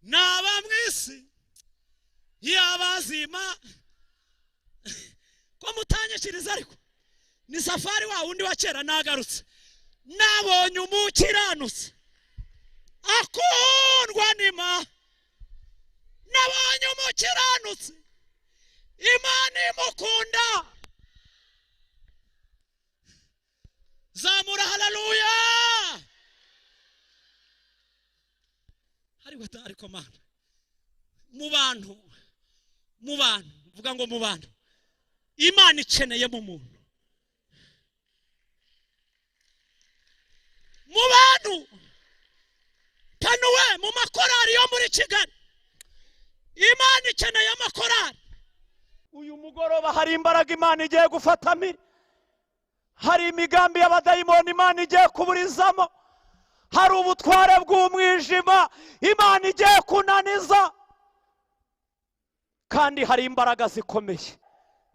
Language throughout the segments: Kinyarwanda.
naba mwisi y'abazima ko mutanyikiriza ariko ni safari wa undi wa kera nagarutse nabonye umukiranutse akundwa n'Imana nabonye umukiranutse Imana imukunda zamura haleluya ariko mana mu bantu vuga ngo mu bantu Imana ikeneye mu muntu mu bantu tanuwe mu makorari yo muri Kigali Imana ikeneye amakorari uyu mugoroba hari imbaraga Imana igiye gufatamo hari imigambi y'abadayimoni Imana igiye kuburizamo hari ubutware bw'umwijima Imana igiye kunaniza kandi hari imbaraga zikomeye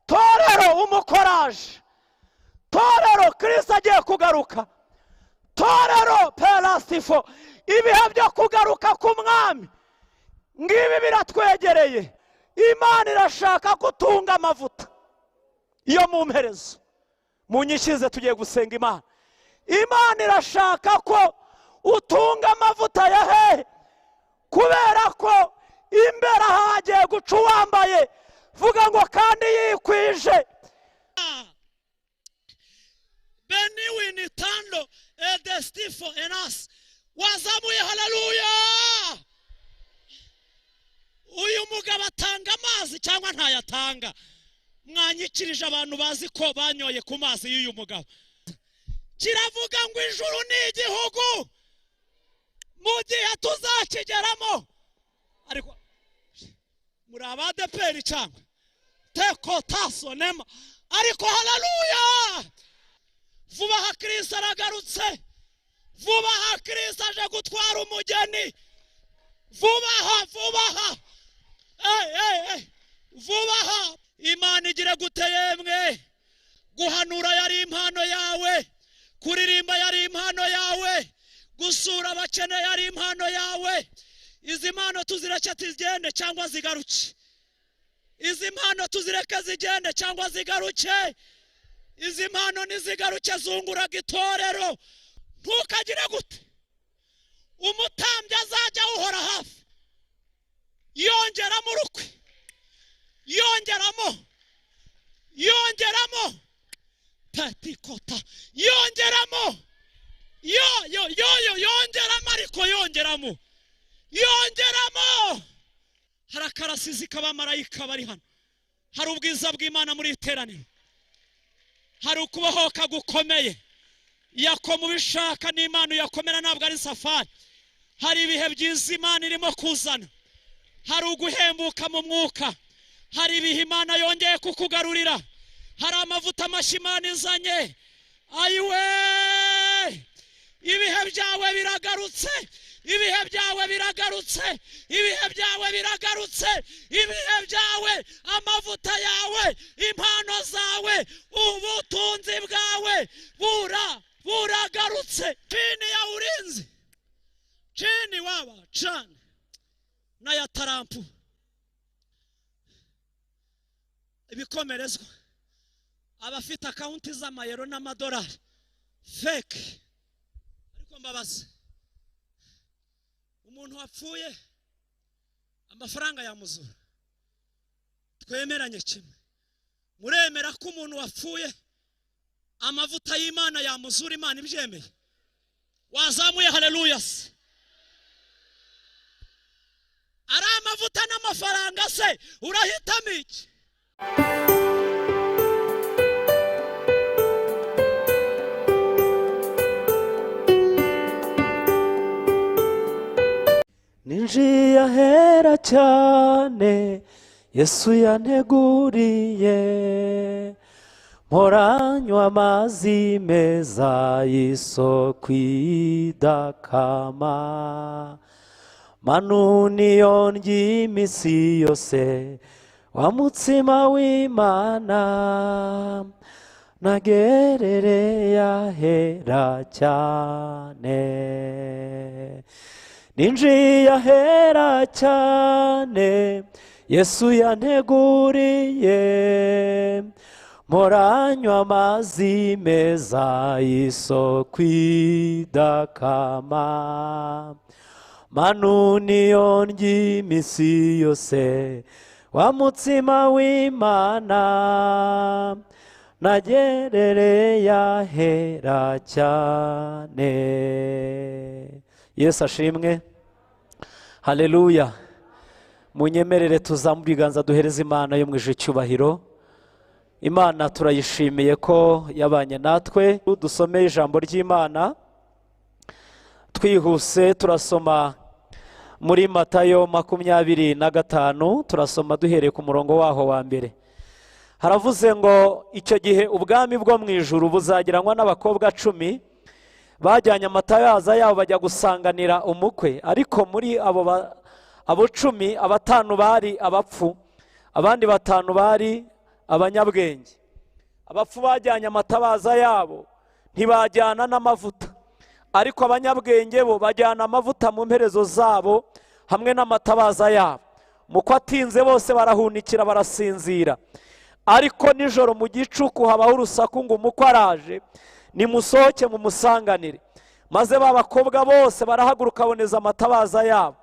torero umukoraje torero Kristo agiye kugaruka torero pelastifo ibihe byo kugaruka k'umwami ngibi biratwegereye Imana irashaka gutunga amavuta iyo mu mperezo munyishize tugiye gusenga Imana irashaka ko utunga amavuta ya hehe kubera ko imbere hagiye guca uwambaye vuga ngo kandi yikwije Beniwini Tando Edestifo Enas wazamuye haleluya uyu mugabo atanga amazi cyangwa ntayatanga mwanyikirije abantu bazi ko banyoye ku mazi y'uyu mugabo kiravuga ngo ijuru ni igihugu mu gihe tuzakigeramo ariko muri abadeperi cyangwa teko tasonema ariko haleluya vuba ha Kristo aragarutse vuba ha Kristo aje gutwara umugeni vuba ha vuba ha Imana igire gute yemwe guhanura yari impano yawe kuririmba yari impano yawe gusura abakene yari impano yawe izi mpano tuzireke zigende cyangwa zigaruke izi mpano tuzireke zigende cyangwa zigaruke izi mpano nizigaruke zungura gitorero ntukagire gute umutambya azajya uhora hafi yongeramo urukwe yongeramo tatikota yongeramo yongeramo ariko yongeramo hari akarasizi k'abamarayika bari hano hari ubwiza bw'Imana muri iteraniro hari ukubohoka gukomeye yakoma ubishaka n'Imana yakomera ntabwo ari safari hari ibihe byiza Imana irimo kuzana hari uguhembuka mu mwuka hari ibihe Imana yongeye kukugarurira hari amavuta mashya Imana izanye ayiwe ibihe byawe biragarutse ibihe byawe biragarutse ibihe byawe biragarutse ibihe byawe amavuta yawe impano zawe ubutunzi bwawe buragarutse chini ya ulinzi chini waba chani na ya tarampu ibikomerezwa abafite akaunti z'amayero n'amadolari fake ariko mbabaze umuntu wapfuye amafaranga yamuzura twemeranye kimwe muremera ko umuntu wapfuye amavuta y'Imana yamuzura Imana ibyemeye wazamuye haleluya ari amavuta n'amafaranga se urahitamo iki ninjiye ahera cyane Yesu yanteguriye mporanywa amazi meza y'isoko idakama manuni yondye iminsi yose wa mutsima w'Imana nagerereye ahera cyane ninjiye ahera cyane Yesu yanteguriye, mporanywa amazi meza y'isoko idakama, manu niyo ndya iminsi yose, wa mutsima w'Imana nagerereye ahera cyane. Yesu ashimwe, haleluya. Munyemerere tuza mu biganza duhereza Imana yo mu ijuru icyubahiro. Imana turayishimiye ko yabanye natwe. Dusomeye ijambo ry'Imana twihuse, turasoma muri Matayo 25, turasoma duhereye ku murongo waho wa mbere. Haravuze ngo icyo gihe ubwami bwo mu ijuru buzagiranwa n'abakobwa 10 bajyanye amatabaza yabo bajya gusanganira umukwe, ariko muri abo 10 5 bari abapfu, abandi 5 bari abanyabwenge. Abapfu bajyanye amatabaza yabo ntibajyana n'amavuta, ariko abanyabwenge bo bajyana amavuta mu mperezo zabo hamwe n'amatabaza yabo. Muko atinze bose barahunikira barasinzira, ariko nijoro mu gicuku habaho urusaku ngo umukwe araje, nimusohoke mu musanganire. Maze babakobwa bose barahaguruka boneza amatabaza yabo.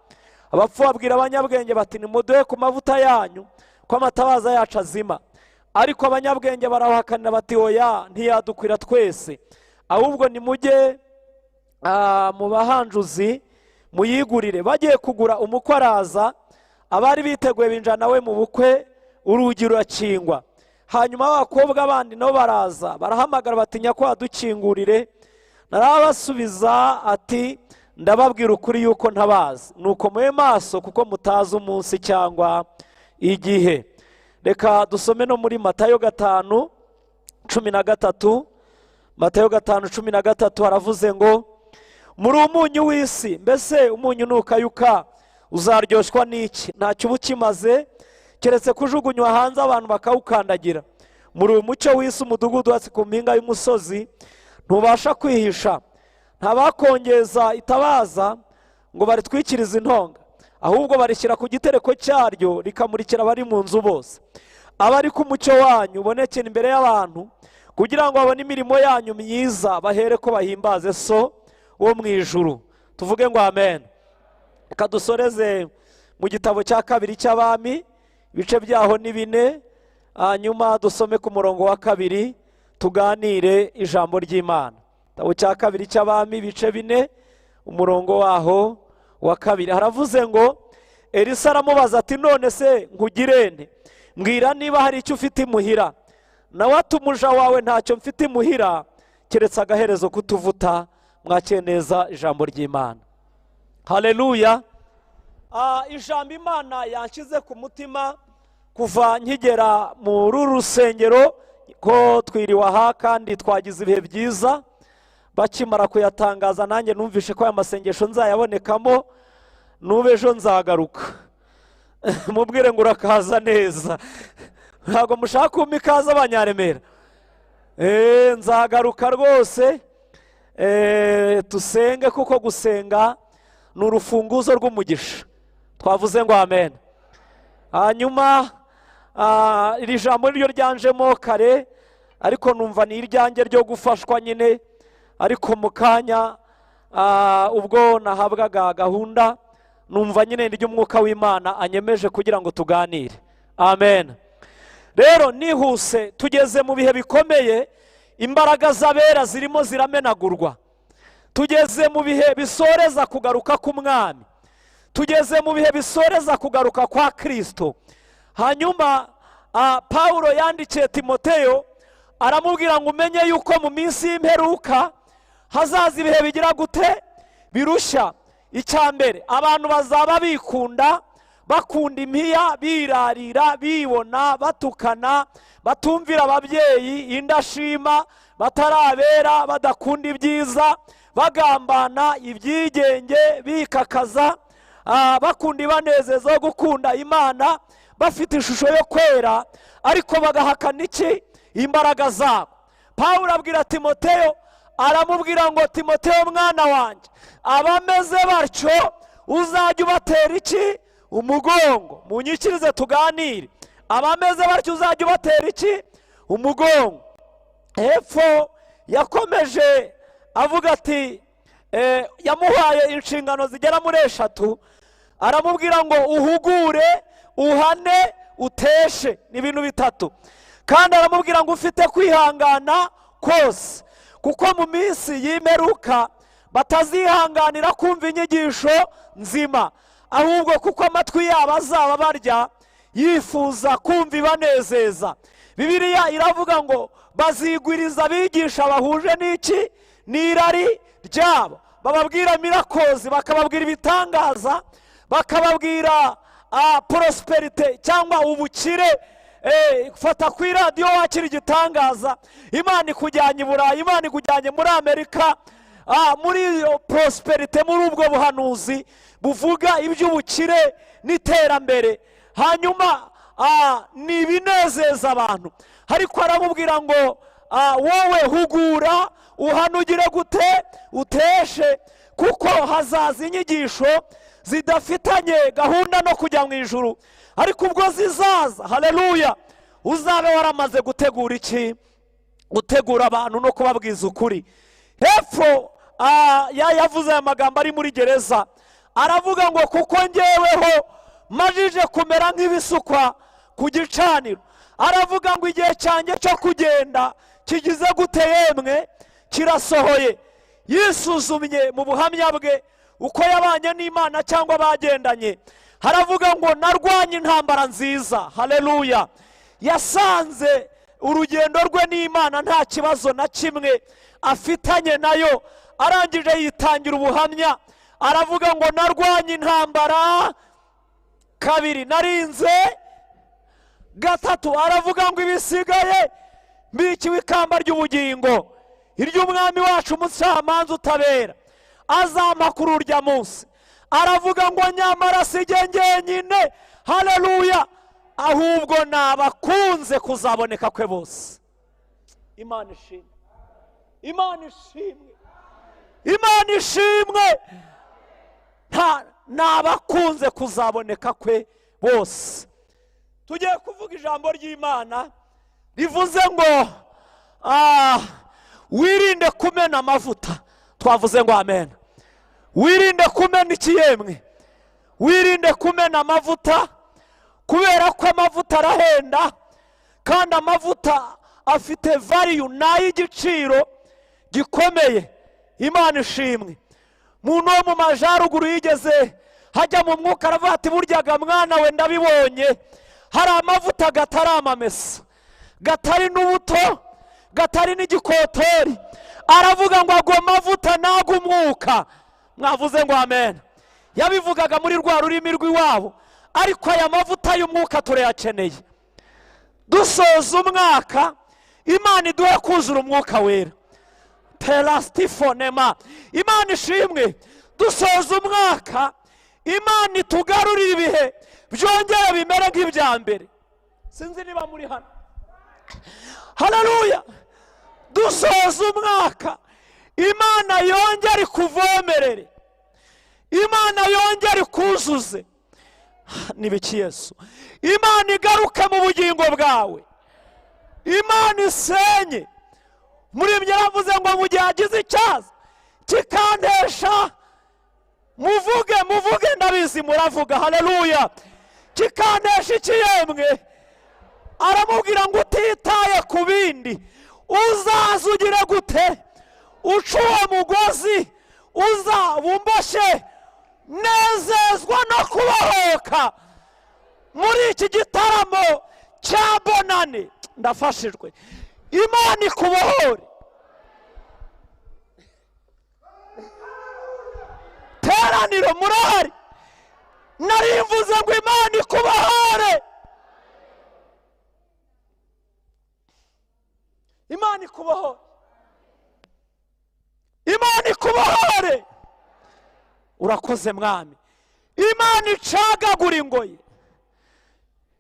Abapfu babwira abanyabwenge bati nimuduhe ku mavuta yanyu ko amatabaza yacu azima. Ariko abanyabwenge barahakanira bati oya, ntiyadukwira twese, ahubwo nimujye mu bahanjuzi muyigurire. Bagiye kugura umukwe araza, abari biteguye binjira nawe mu bukwe, urugi rurakingwa. Hanyuma abakobwa bandi nabo baraza barahamagara bati nyakwa dukingurire. Narabasubiza ati ndababwira ukuri yuko ntabazi, nuko mube maso kuko mutazi umunsi cyangwa igihe. Reka dusome no muri Matayo 5:13. Matayo 5:13 haravuze ngo muri umunyu w'isi, mbese umunyu nukayuka uzaryoshwa n'iki? Ntacyo uba ukimaze keretse kujugunywa hanze abantu bakawukandagira. Muri umucyo w'isi, umudugudu wasi ku mpinga y'umusozi ntubasha kwihisha. Ntabakongeza itabaza ngo baritwikirize intonga, ahubwo barishyira ku gitereko cyaryo rikamurikira abari mu nzu bose. Abari ku mucyo wanyu ubonekera imbere y'abantu, kugira ngo babone imirimo yanyu myiza, bahere ko bahimbaze so wo mu ijuru. Tuvuge ngo amen. Reka dusoreze mu gitabo cya 2 cy'Abami, ibice byaho ni 4, hanyuma dusome ku murongo wa 2 tuganire ijambo ry'Imana. Igitabo cya 2 cy'Abami, ibice 4, umurongo waho wa 2. Haravuze ngo Elisa aramubaza ati none se nkugirente? Mbwira niba hari icyo ufite imuhira. Nawe ati umuja wawe ntacyo mfite imuhira keretse agaherezo kutuvuta. Mwakire neza ijambo ry'Imana. Haleluya. Ijambo Imana yanshyize ku mutima kuva nkigera mu rusengero, ko twiriwe aha kandi twagize ibihe byiza. Bakimara kuyatangaza nanjye numvishe ko aya masengesho nzayabonekamo, nube ejo nzagaruka. Mubwire ngo urakaza neza, ntabwo mushaka kumpa ikaze abanyaremera. Nzagaruka rwose. Tusenge kuko gusenga ni urufunguzo rw'umugisha. Twavuze ngo amen. Hanyuma iri jambo ryo ryanjemo kare, ariko numva ni iryanjye ryo gufashwa nyine. Ariko mu kanya ubwo nahabwaga gahunda, numva nyine ry'umwuka w'Imana anyemeje kugira ngo tuganire. Amen. Rero nihuse, tugeze mu bihe bikomeye, imbaraga z'abera zirimo ziramenagurwa. Tugeze mu bihe bisoreza kugaruka k'umwami, tugeze mu bihe bisoreza kugaruka kwa Kristo. Hanyuma Paulo yandikiye Timoteyo aramubwira ngo umenye yuko mu minsi y'imperuka hazaza ibihe bigira gute? Birushya. Icyambere, abantu bazaba bikunda, bakunda impiya, birarira, bibona, batukana, batumvira ababyeyi, indashima, batarabera, badakunda ibyiza, bagambana, ibyigenge, bikakaza, bakunda ibanezeza, gukunda Imana, bafite ishusho yo kwera, ariko bagahakana iki? Imbaraga zabo. Paulo abwira Timoteyo, aramubwira ngo Timoteyo mwana wanjye, abameze batyo uzajya ubatera iki? Umugongo. Munyikirize tuganire. Abameze batyo uzajya ubatera iki? Umugongo. Hepfo yakomeje avuga ati yamuhaye inshingano zigera muri 3. Aramubwira ngo uhugure, uhane, uteshe. Ni ibintu 3. Kandi aramubwira ngo ufite kwihangana kose, kuko mu minsi y'imperuka batazihanganira kumva inyigisho nzima, ahubwo kuko amatwi yabo azaba barya yifuza kumva ibanezeza. Bibiliya iravuga ngo bazigwiriza abigisha bahuje n'iki? N'irari ryabo. Bababwira mirakozi, bakababwira ibitangaza, bakababwira prosperite cyangwa ubukire. Fata ku iradiyo wakira igitangaza, Imana ikujyanye i Burayi, Imana ikujyanye muri Amerika, muri prosperite, muri ubwo buhanuzi buvuga iby'ubukire n'iterambere. Hanyuma ni ibinezeza abantu. Ariko aramubwira ngo wowe hugura, uhanugire gute? Uteshe, kuko hazaza inyigisho zidafitanye gahunda no kujya mu ijuru. Ariko ubwo zizaza, haleluya, uzabe waramaze gutegura iki? Gutegura abantu no kubabwiza ukuri. Hepfo yavuze aya magambo ari muri gereza. Aravuga ngo kuko njyeweho majije kumera nk'ibisukwa ku gicaniro. Aravuga ngo igihe cyanjye cyo kugenda kigize gute yemwe? Kirasohoye. Yisuzumye mu buhamya bwe uko yabanye n'Imana cyangwa bagendanye. Haravuga ngo narwanye intambara nziza, haleluya. Yasanze urugendo rwe n'Imana nta kibazo na kimwe afitanye nayo. Arangije yitangira ubuhamya, aravuga ngo narwanye intambara 2, narinze 3. Aravuga ngo ibisigaye mbikiwe ikamba ry'ubugingo, iry'umwami wacu umucamanza utabera azamakuru urya munsi. Aravuga ngo nyamara sijye njyenyine, haleluya, ahubwo nabakunze kuzaboneka kwe bose. Imana ishimwe, Imana ishimwe, Imana ishimwe. Nabakunze kuzaboneka kwe bose. Tugiye kuvuga ijambo ry'Imana rivuze ngo wirinde kumena amavuta. Twavuze ngo amen. Wirinde kumena iki yemwe? Wirinde kumena amavuta, kubera ko amavuta arahenda, kandi amavuta afite value n'ay'igiciro gikomeye. Imana ishimwe. Muntu wo mu majaruguru yigeze hajya mu mwuka aravuga ati buryaga mwana we ndabibonye, hari amavuta gatari amamesa, gatari n'ubuto, gatari n'igikotori. Aravuga ngo ago mavuta nago umwuka. Mwavuze ngo amen. Yabivugaga muri rwa rurimi rw'iwabo, ariko aya mavuta y'umwuka turayakeneye. Dusoza umwaka, Imana iduhe kuzura umwuka wera. Pelastifonema. Imana ishimwe. Dusoza umwaka, Imana itugarurira ibihe byongera bimere nk'ibya mbere. Sinzi niba muri hano. Haleluya. Dusoza umwaka, Imana yongera ikuvomerere, Imana yongera ikuzuze. Nibiki Yesu? Imana igaruke mu bugingo bwawe, Imana isenye. Muri ibyo yavuze ngo mu gihe agize icyaza kikandesha, muvuge ndabizi muravuga, haleluya. Kikandesha iki yemwe? Aramubwira ngo utitaye ku bindi, uzaza ugire gute? Uca uwo mugozi, uzabumbashe, nezezwa no kubahoka. Muri iki gitaramo cya bonane ndafashijwe. Imana ikubohore. Teraniro murahari? Narimvuze ngo Imana ikubohore. Imana ikubohore, Imana ikubohore. Urakoze mwami. Imana icagagura ingoyi.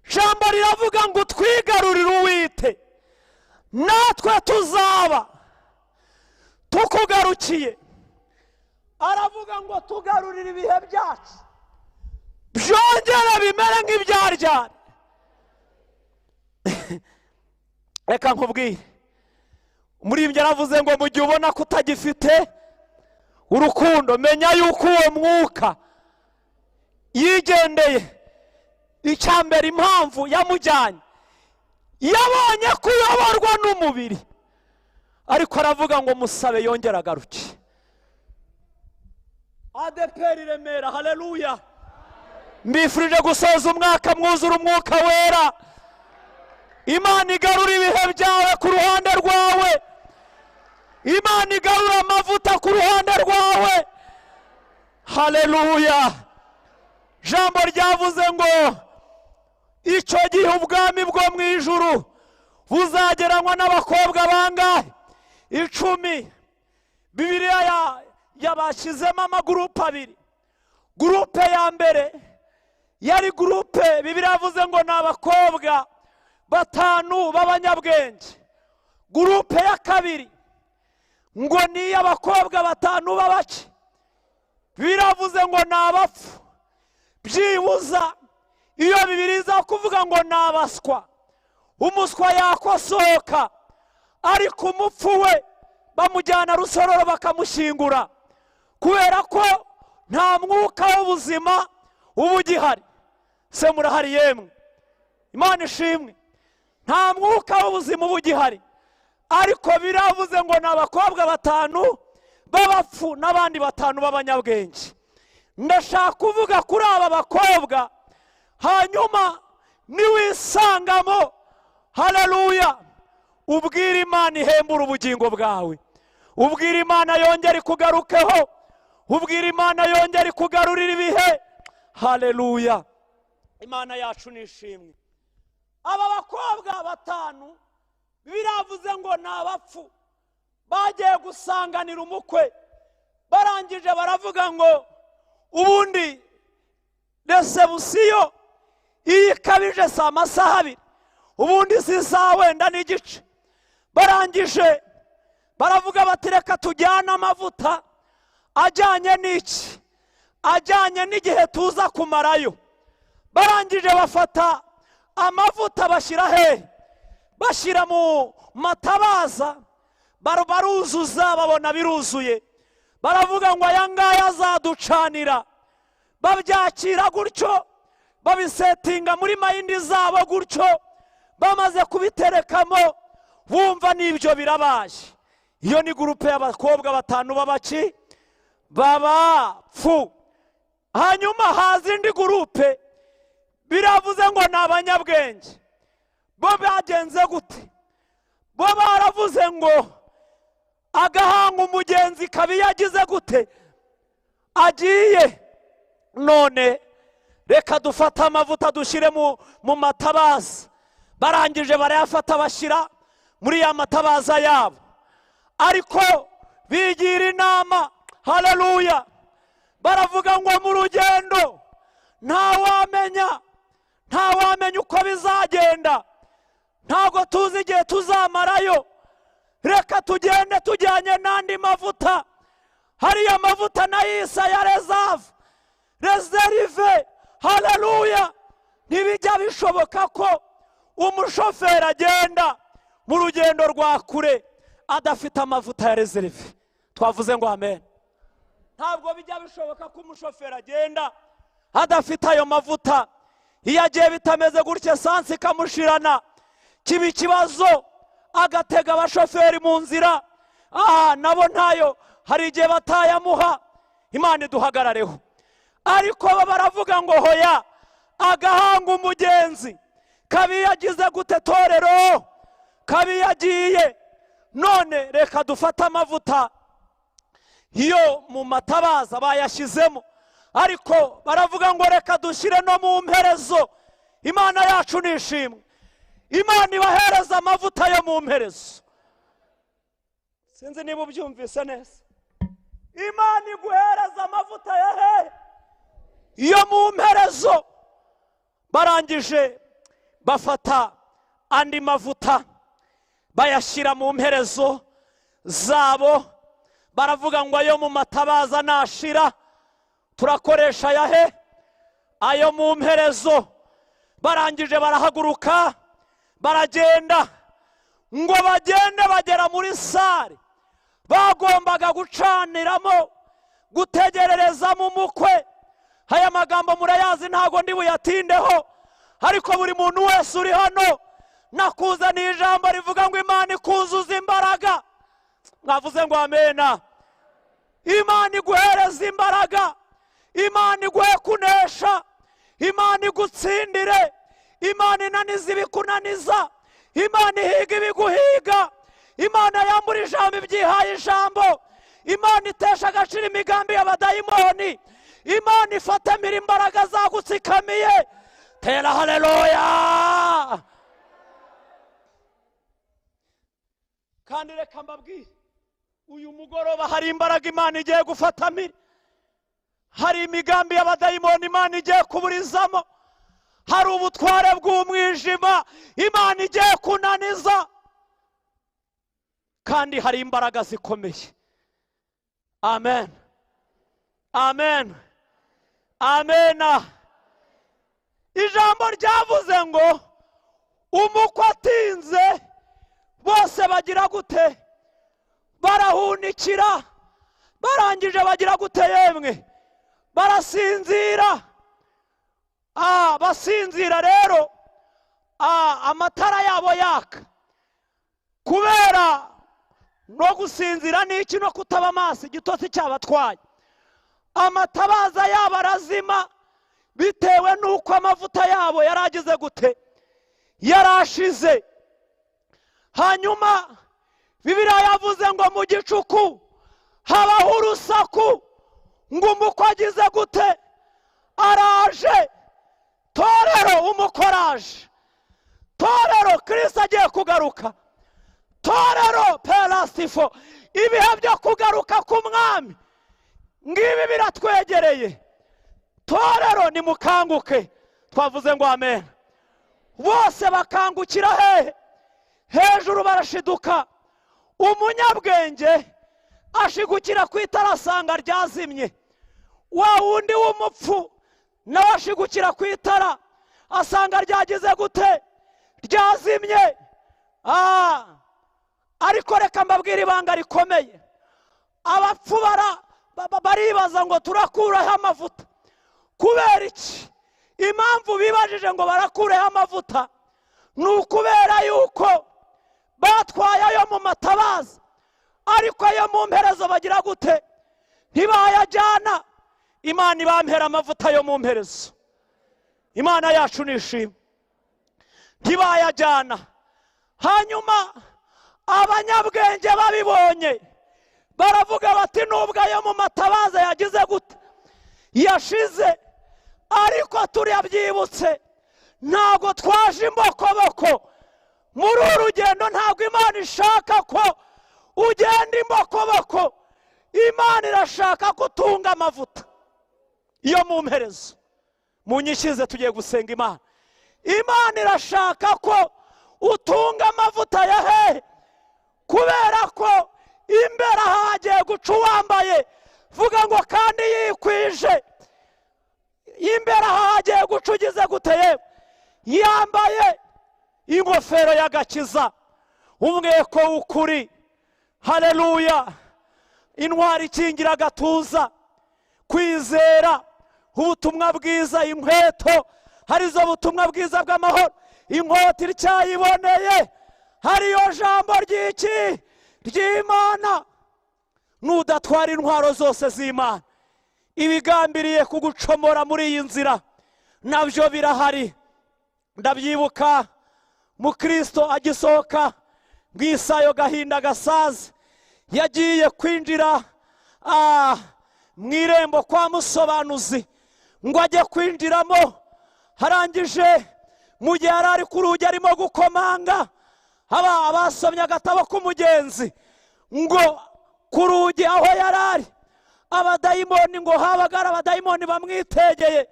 Jambo riravuga ngo twigarurire Uwite, natwe tuzaba tukugarukiye. aravuga ngo tugarurire ibihe byacu byongera bimere nk'ibyaryari. Reka nkubwire, umuririmbyi yaravuze ngo mu gihe ubona ko utagifite urukundo, menya yuko uwo mwuka yigendeye. Icyambere impamvu yamujyanye, yabonye kuyoborwa n'umubiri, ariko aravuga ngo musabe yongera agaruke. ADEPR Remera, haleluya. Mbifurije gusoza umwaka mwuzura umwuka wera. Imana igarura ibihe byawe ku ruhande rwawe. Imana igarura amavuta ku ruhande rwawe. Haleluya. Jambo ryavuze ngo icyo gihe ubwami bwo mu ijuru buzageranywa n'abakobwa bangahe? 10. Bibiliya yabashyizemo amagurupe abiri. Gurupe ya mbere yari gurupe, Bibiliya yavuze ngo ni abakobwa 5 b'abanyabwenge. Gurupe ya kabiri ngo ni abakobwa 5 b'abaki. Bibiliya yavuze ngo ni abapfu. Byibuza iyo Bibiliya iza kuvuga ngo ni abaswa, umuswa yakosoka, ariko umupfu we bamujyana Rusororo bakamushingura, kubera ko nta mwuka w'ubuzima uba ugihari. Se murahari yemwe? Imana ishimwe. Nta mwuka w'ubuzima uba ugihari, ariko biravuze ngo ni abakobwa 5 b'abapfu n'abandi 5 b'abanyabwenge. Ndashaka kuvuga kuri aba bakobwa, hanyuma niwisangamo, haleluya, ubwira Imana ihembura ubugingo bwawe, ubwira Imana yongera ikugarukeho, ubwira Imana yongera ikugarurira ibihe. Haleluya. Imana yacu nishimwe. Aba bakobwa 5 biravuze ngo ni abapfu, bagiye gusanganira umukwe, barangije baravuga ngo ubundi resebusiyo iyi kabije saa amasaha 2, ubundi si saa wenda n'igice. Barangije baravuga bati reka tujyane amavuta ajyanye n'iki, ajyanye n'igihe tuza kumarayo. Barangije bafata amavuta bashyira hehe? Bashyira mu matabaza, baruzuza, babona biruzuye. Baravuga ngo aya ngaya azaducanira. Babyakira gutyo, babisetinga muri mayindi zabo gutyo, bamaze kubiterekamo bumva n'ibyo birabaye. Iyo ni gurupe y'abakobwa 5 b'abaki, b'abapfu. Hanyuma haza indi gurupe, biravuze ngo ni abanyabwenge. Bo bagenze gute? Bo baravuze ngo agahanga umugenzi kabi yagize gute? Agiye. None reka dufata amavuta dushyire mu matabaza. Barangije barayafata bashyira muri ya matabaza yabo, ariko bigira inama. Haleluya. Baravuga ngo mu rugendo ntawamenya uko bizagenda, ntabwo tuzi igihe tuzamarayo. Reka tugende tujyanye n'andi mavuta. Hariya mavuta nayisa ya reserve. Haleluya. Ntibijya bishoboka ko umushoferi agenda mu rugendo rwa kure adafite amavuta ya reserve. Twavuze ngo amen. Ntabwo bijya bishoboka ko umushoferi agenda adafite ayo mavuta. Iyo agiye bitameze gutya, sansi ikamushirana, kiba ikibazo, agatega abashoferi mu nzira. Nabo ntayo, hari igihe batayamuha. Imana iduhagarareho. Ariko baravuga ngo hoya, agahanga umugenzi kabi yagize gute? Torero kabi yagiye. None reka dufata amavuta iyo mu matabaza bayashyizemo, ariko baravuga ngo reka dushyire no mu mperezo. Imana yacu nishimwe. Imana ibahereza amavuta yo mu mperezo. Sinzi niba ubyumvise neza. Imana iguhereza amavuta ya hehe? Iyo mu mperezo. Barangije bafata andi mavuta bayashyira mu mperezo zabo, baravuga ngo ayo mu matabaza nashira turakoresha ayahe? Ayo mu mperezo. Barangije barahaguruka baragenda, ngo bagende bagera muri sare bagombaga gucaniramo gutegererezamo umukwe. Aya magambo murayazi ntago ndi buyatindeho, ariko buri muntu wese uri hano nakuzaniye ijambo rivuga ngo Imana ikuzuza imbaraga. Mwavuze ngo amena. Imana iguhereza imbaraga, Imana iguhe kunesha, Imana igutsindire, Imana inaniza ibikunaniza, Imana ihiga ibiguhiga, Imana yambura ijambo ibyihaye ijambo, Imana itesha agaciro imigambi y'abadayimoni, Imana ifatamira imbaraga zagutsikamiye. Tera haleluya. Kandi reka mbabwire, uyu mugoroba hari imbaraga Imana igiye gufatamira, hari imigambi y'abadayimoni Imana igiye kuburizamo, hari ubutware bw'umwijima Imana igiye kunaniza, kandi hari imbaraga zikomeye. Amen, amen, amena. Ijambo ryavuze ngo umukwe atinze bose bagira gute? Barahunikira. Barangije bagira gute yemwe? Barasinzira. Basinzira rero amatara yabo yaka. Kubera no gusinzira n'iki no kutaba amaso igitotsi cyabatwaye, amatabaza yabo arazima bitewe n'uko amavuta yabo yaragize gute? Yarashize. Hanyuma Bibiliya yavuze ngo mu gicuku habaho urusaku, ngo umukwe agize gute? Araje. Torero umukwe araje. Torero Kristo agiye kugaruka. Torero perasifo, ibihe byo kugaruka k'umwami ngibi biratwegereye. Torero nimukanguke. Twavuze ngo amen. Bose bakangukira hehe? Hejuru barashiduka. Umunyabwenge ashigukira ku itara asanga ryazimye. Wa wundi w'umupfu nawe ashigukira ku itara asanga ryagize gute? Ryazimye. Ariko reka mbabwire ibanga rikomeye. Abapfu baribaza ngo turakuraho amavuta. Kubera iki? Impamvu bibajije ngo barakureho amavuta ni ukubera yuko batwaye ayo mu matabaza, ariko ayo mu mperezo bagira gute? Ntibayajyana. Imana ibampera amavuta yo mu mperezo. Imana yacu nishimwe. Ntibayajyana. Hanyuma abanyabwenge babibonye baravuga bati nubwo ayo mu matabaza yagize gute? Yashize, ariko turabyibutse ntabwo twaje imbokoboko. Muri uru rugendo ntabwo Imana ishaka ko ugenda imbokoboko. Imana irashaka kutunga amavuta iyo mu mperezo. Munyishize tugiye gusenga Imana. Imana irashaka ko utunga amavuta ya hehe? Kubera ko imbere hagiye guca uwambaye, vuga ngo kandi yikwije. Imbere hagiye guca ugize gute? Yambaye ingofero y'agakiza, umweko w'ukuri. Haleluya. Intwari ikingira agatuza, kwizera, ubutumwa bwiza, inkweto harizo butumwa bwiza bw'amahoro, inkota iracyayiboneye, hariyo jambo ry'iki? Ry'Imana. Nudatwara intwaro zose z'Imana, ibigambiriye kugucomora muri iyi nzira nabyo birahari. Ndabyibuka mu Kristo agisohoka bw'isayo gahinda gasaze, yagiye kwinjira mu irembo kwa musobanuzi ngo ajye kwinjiramo. Harangije mu gihe ari ku rugi arimo gukomanga, abasomye agatabo k'umugenzi ngo ku rugi aho yarari abadayimoni, ngo habaga ari abadayimoni bamwitegeye,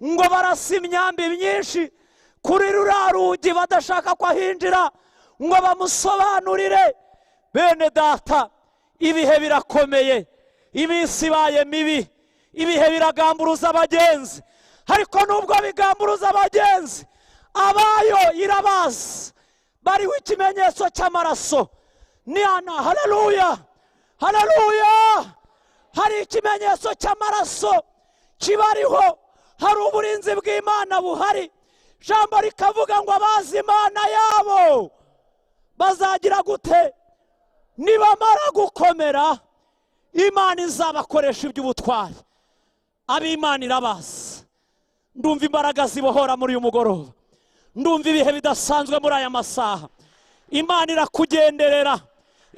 ngo barasa imyambi myinshi kuri ruriya rugi badashaka ko ahinjira ngo bamusobanurire. Bene data, ibihe birakomeye, iminsi ibaye mibi, ibihe biragamburuza abagenzi, ariko nubwo bigamburuza abagenzi, abayo irabazi, bariho ikimenyetso cy'amaraso. Niana, haleluya, haleluya, hari ikimenyetso cy'amaraso kibariho, hari uburinzi bw'Imana buhari. Jambo rikavuga ngo abazi Imana yabo bazagira gute? Nibamara gukomera, Imana izabakoresha iby'ubutwari. Ab'Imana irabazi. Ndumva imbaraga zibohora muri uyu mugoroba, ndumva ibihe bidasanzwe muri aya masaha. Imana irakugenderera,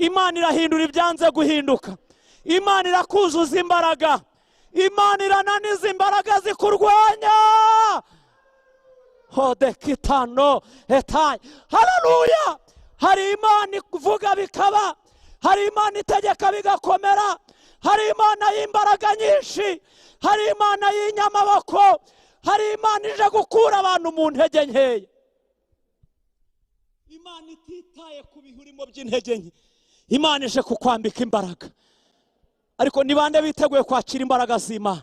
Imana irahindura ibyanze guhinduka, Imana irakuzuza imbaraga, Imana irananiza imbaraga zikurwanya. Hodekitano etai, haleluya. Hari Imana ivuga bikaba, hari Imana itegeka bigakomera, hari Imana y'imbaraga nyinshi, hari Imana y'inyamaboko, hari Imana ije gukura abantu mu ntege nkeya. Imana ititaye ku bihurimo by'intege nke, Imana ije kukwambika imbaraga. Ariko ni bande biteguye kwakira imbaraga z'Imana?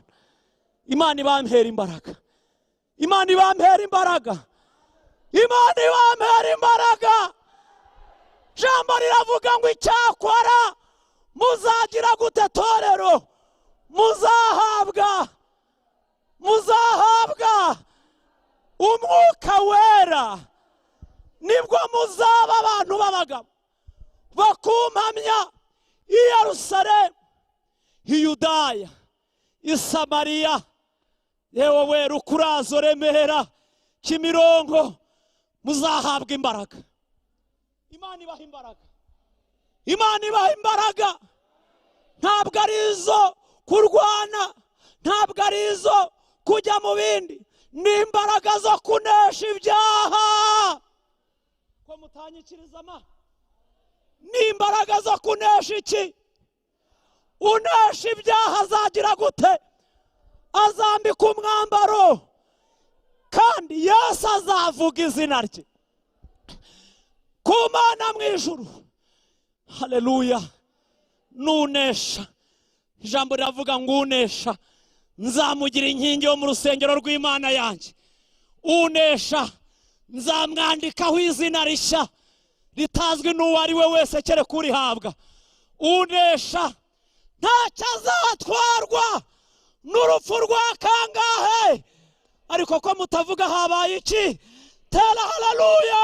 Imana ibampera imbaraga, Imana ibampera imbaraga, Imana ibampera imbaraga. Jambo riravuga ngo icyakora muzagira gute torero? Muzahabwa umwuka wera, nibwo muzaba abantu b'abagabo bakumpamya i Yerusalemu, i Yudaya, i Samariya, yewe we Rukurazo, Remera, Kimironko. Muzahabwa imbaraga. Imana ibaha imbaraga, Imana ibaha imbaraga. Ntabwo ari izo kurwana, ntabwo ari izo kujya mu bindi, ni imbaraga zo kunesha ibyaha. Ko mutanyikiriza ama, ni imbaraga zo kunesha iki? Unesha ibyaha azagira gute? Azambika umwambaro, kandi Yesu azavuga izina rye ku Mana mu ijuru. Haleluya. Nunesha, ijambo riravuga ngo unesha nzamugira inkingi yo mu rusengero rw'Imana yanjye. Unesha nzamwandikaho izina rishya ritazwi n'uwo ari we wese kereka urihabwa. Unesha ntacyo azatwarwa n'urupfu rwa kangahe. Ariko ko mutavuga habaye iki? Tera haleluya.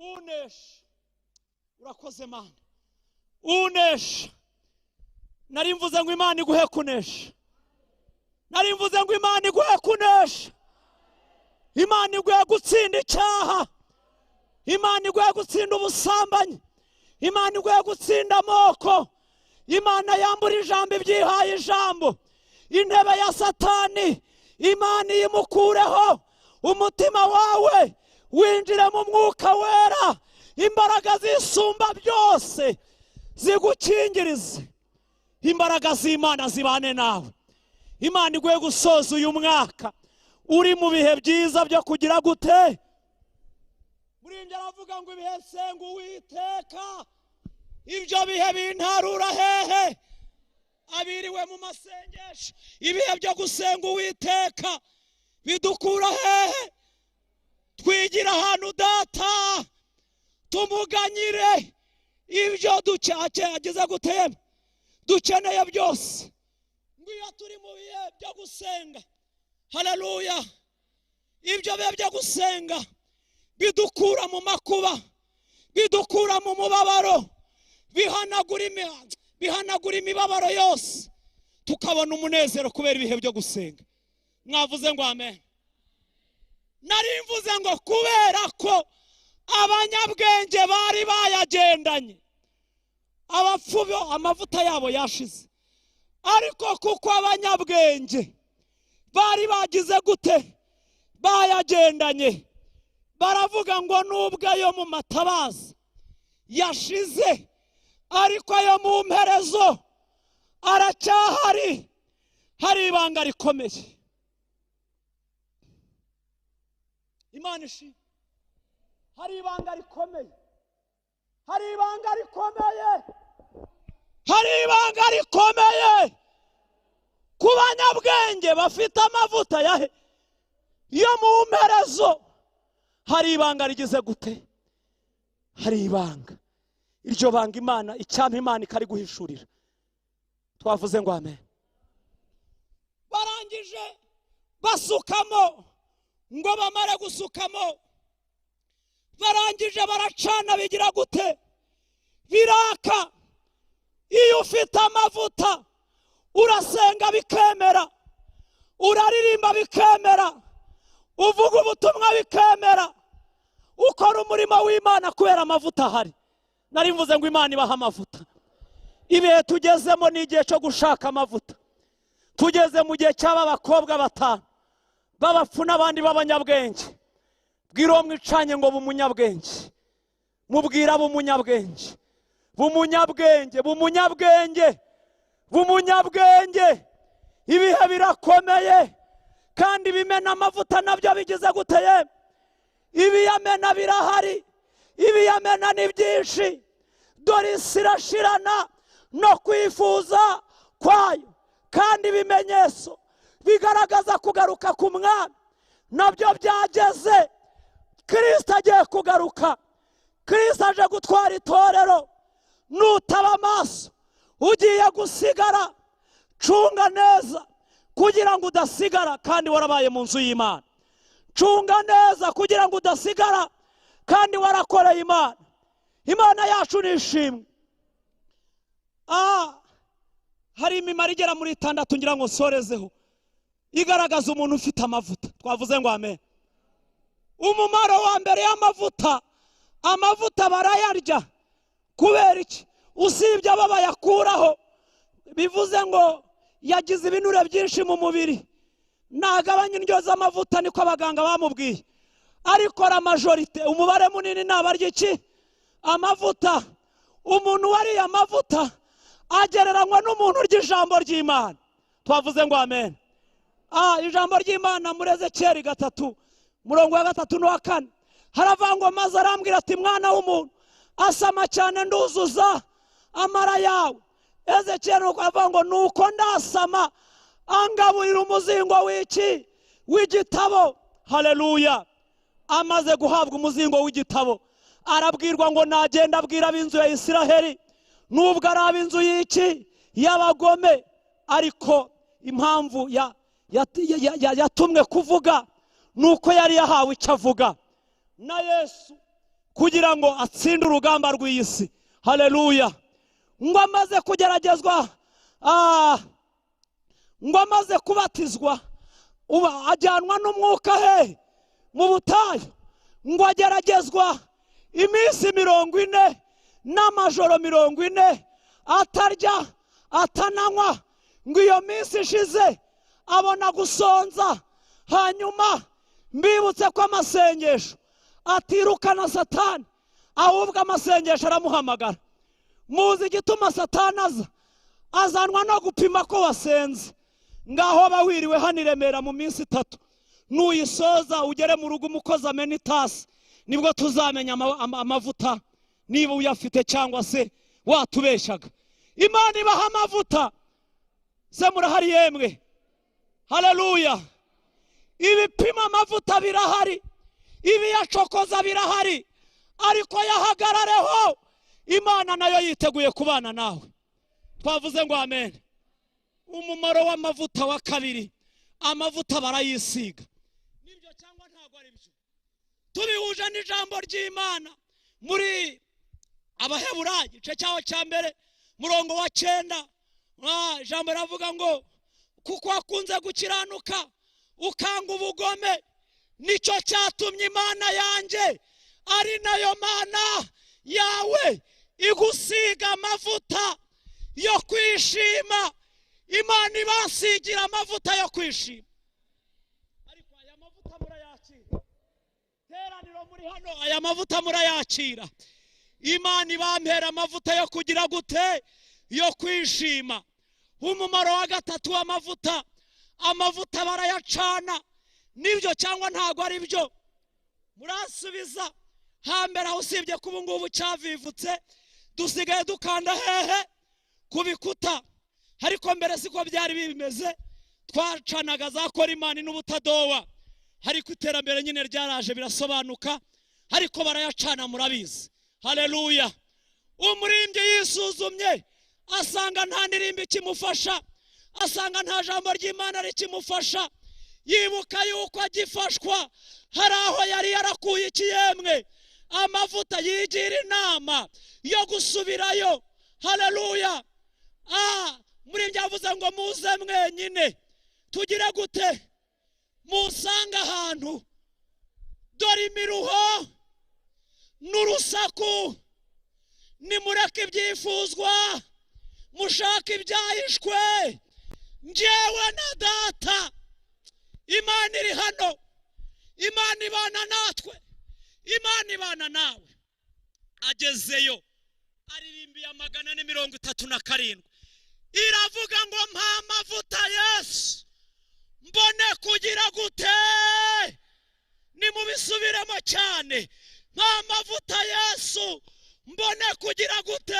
Unesha, urakoze Mana. Unesha, nari mvuze ngo Imana iguhe kunesha, nari mvuze ngo Imana iguhe kunesha, Imana iguhe gutsinda icyaha, Imana iguhe gutsinda ubusambanyi, Imana iguhe gutsinda amoko, Imana yambura ijambo ibyihaye ijambo, intebe ya Satani Imana imukureho, umutima wawe winjire mu mwuka wera, imbaraga zisumba byose zigukingirize, imbaraga z'Imana zibane nawe. Imana iguhe gusoza uyu mwaka uri mu bihe byiza byo kugira gute? Murimbye aravuga ngo ibihe senga Uwiteka, ibyo bihe bintarura hehe? Abiriwe mu masengesho, ibihe byo gusenga Uwiteka bidukura hehe? Twigira ahantu data tumuganyire ibyo ageze gutema dukeneye byose. Ngiyo turi mu bihe byo gusenga, haleluya, ibyo bihe byo gusenga bidukura mu makuba, bidukura mu mubabaro, bihanagura imibabaro yose, tukabona umunezero kubera ibihe byo gusenga. Mwavuze ngo amen. Nari mvuze ngo kubera ko abanyabwenge bari bayagendanye, abapfubo amavuta yabo yashize, ariko kuko abanyabwenge bari bagize gute? Bayagendanye, baravuga ngo nubwo ayo mu matabaza yashize, ariko ayo mu mperezo aracyahari. Hari ibanga rikomeye. Imana ishi, hari ibanga rikomeye. hari ibanga rikomeye, hari ibanga rikomeye ku banyabwenge bafite amavuta yahe yo mu mperezo. Hari ibanga rigize gute? Hari ibanga, iryo banga Imana, icyampa Imana ikari guhishurira. Twavuze ngo amen. Barangije basukamo, ngo bamare gusukamo, barangije baracana, bigira gute? Biraka. Iyo ufite amavuta urasenga bikemera, uraririmba bikemera, uvuga ubutumwa bikemera, ukora umurimo w'Imana kubera amavuta ahari. Nari mvuze ngo Imana ibaha amavuta. Ibihe tugezemo ni igihe cyo gushaka amavuta. Tugeze mu gihe cy'aba bakobwa batanu b'abapfu n'abandi b'abanyabwenge. Bwira uwo mwicanye ngo bumunyabwenge, mubwira bumunyabwenge, bumunyabwenge, bumunyabwenge, bumunyabwenge. Ibihe birakomeye kandi bimena amavuta nabyo bigize guteye. Ibiyamena birahari, ibiyamena ni byinshi. Dore isi irashirana no kwifuza kwayo, kandi ibimenyetso bigaragaza kugaruka ku Mwami nabyo byageze. Kristo agiye kugaruka, Kristo aje gutwara itorero. Nutaba amaso ugiye gusigara. Cunga neza kugira ngo udasigara kandi warabaye mu nzu y'Imana. Cunga neza kugira ngo udasigara kandi warakoreye Imana. Imana yacu nishimwe. Hari imimaro igera muri 6 ngira ngo nsorezeho igaragaza umuntu ufite amavuta. Twavuze ngo amen. Umumaro wa mbere y'amavuta, amavuta barayarya. Kubera iki? Usibye aba bayakuraho, bivuze ngo yagize ibinure byinshi mu mubiri, nagabanya indyo z'amavuta, niko abaganga bamubwiye. Ariko la majorite, umubare munini nabarya iki? Amavuta. Umuntu wari amavuta agereranywa n'umuntu urya ijambo ry'Imana. Twavuze ngo amen. Ijambo ry'Imana muri Ezekiyeli 3 murongo wa 3 n'uwa 4 haravangwa, maze arambwira ati, mwana w'umuntu, asama cyane nduzuza amara yawe. Ezekiyeli avuga ngo nuko ndasama angaburira umuzingo w'iki? W'igitabo. Haleluya. Amaze guhabwa umuzingo w'igitabo, arabwirwa ngo nagenda abwira ab'inzu ya Isiraheli, nubwo ari ab'inzu y'iki? Y'abagome. Ariko impamvu yatumwe kuvuga nuko yari yahawe icyo avuga na Yesu kugira ngo atsinde urugamba rw'iyi si. Haleluya. Ngo amaze kugeragezwa, ngo amaze kubatizwa, uba ajyanwa n'umwuka he mu butayu, ngo ageragezwa iminsi 40 n'amajoro 40 atarya atananywa. Ngo iyo minsi ishize abona gusonza. Hanyuma mbibutse ko amasengesho atirukana Satani, ahubwo amasengesho aramuhamagara. Muzi igituma Satani azanwa no gupima ko wasenze. Ngaho bawiriwe hano i Remera mu minsi 3, nuyisoza ugere mu rugo umukozi amena itasi, nibwo tuzamenya amavuta niba uyafite cyangwa se watubeshaga. Imana ibaha amavuta. Se murahari yemwe? Haleluya. Ibipima amavuta birahari, ibiyacokoza birahari, ariko yahagarareho. Imana nayo yiteguye kubana nawe. Twavuze ngo amen. Umumaro w'amavuta wa kabiri, amavuta barayisiga. Nibyo cyangwa ntago ari byo? Tubihuje n'ijambo ry'Imana muri Abaheburayo igice cyaho cya mbere murongo wa 9. Ijambo ravuga ngo kuko wakunze gukiranuka ukanga ubugome, nicyo cyatumye Imana yanjye ari nayo Mana yawe igusiga amavuta yo kwishima. Imana ibasigira amavuta yo kwishima. Ariko aya mavuta murayakira? Teraniro muri hano, aya mavuta murayakira? Imana ibampera amavuta yo kugira gute? Yo kwishima. Umumaro wa gatatu w'amavuta, amavuta barayacana. Nibyo cyangwa ntago ari byo? Murasubiza. hambere aho usibye kuba ngubu cyavivutse dusigaye dukanda hehe ku bikuta, ariko mbere siko byari bimeze. Twacanaga za korimani n'ubutadowa, ariko iterambere nyine ryaraje birasobanuka, ariko barayacana murabizi. Haleluya. Umurimbyi yisuzumye asanga nta ndirimbo ikimufasha, asanga nta jambo ry'Imana rikimufasha, yibuka yuko agifashwa hari aho yari yarakuye ikiyemwe amavuta, yigira inama yo gusubirayo. Haleluya. Umurimbyi yavuze ngo muze mwenyine tugire gute, musanga ahantu dore imiruho n'urusaku, nimureke ibyifuzwa mushaka ibyahishwe, njyewe na data. Imana iri hano, Imana ibana natwe, Imana ibana nawe. Agezeyo aririmbiye 437, iravuga ngo mpa amavuta Yesu mbone kugira gute, nimubisubiremo cyane, mpa amavuta Yesu mbone kugira gute.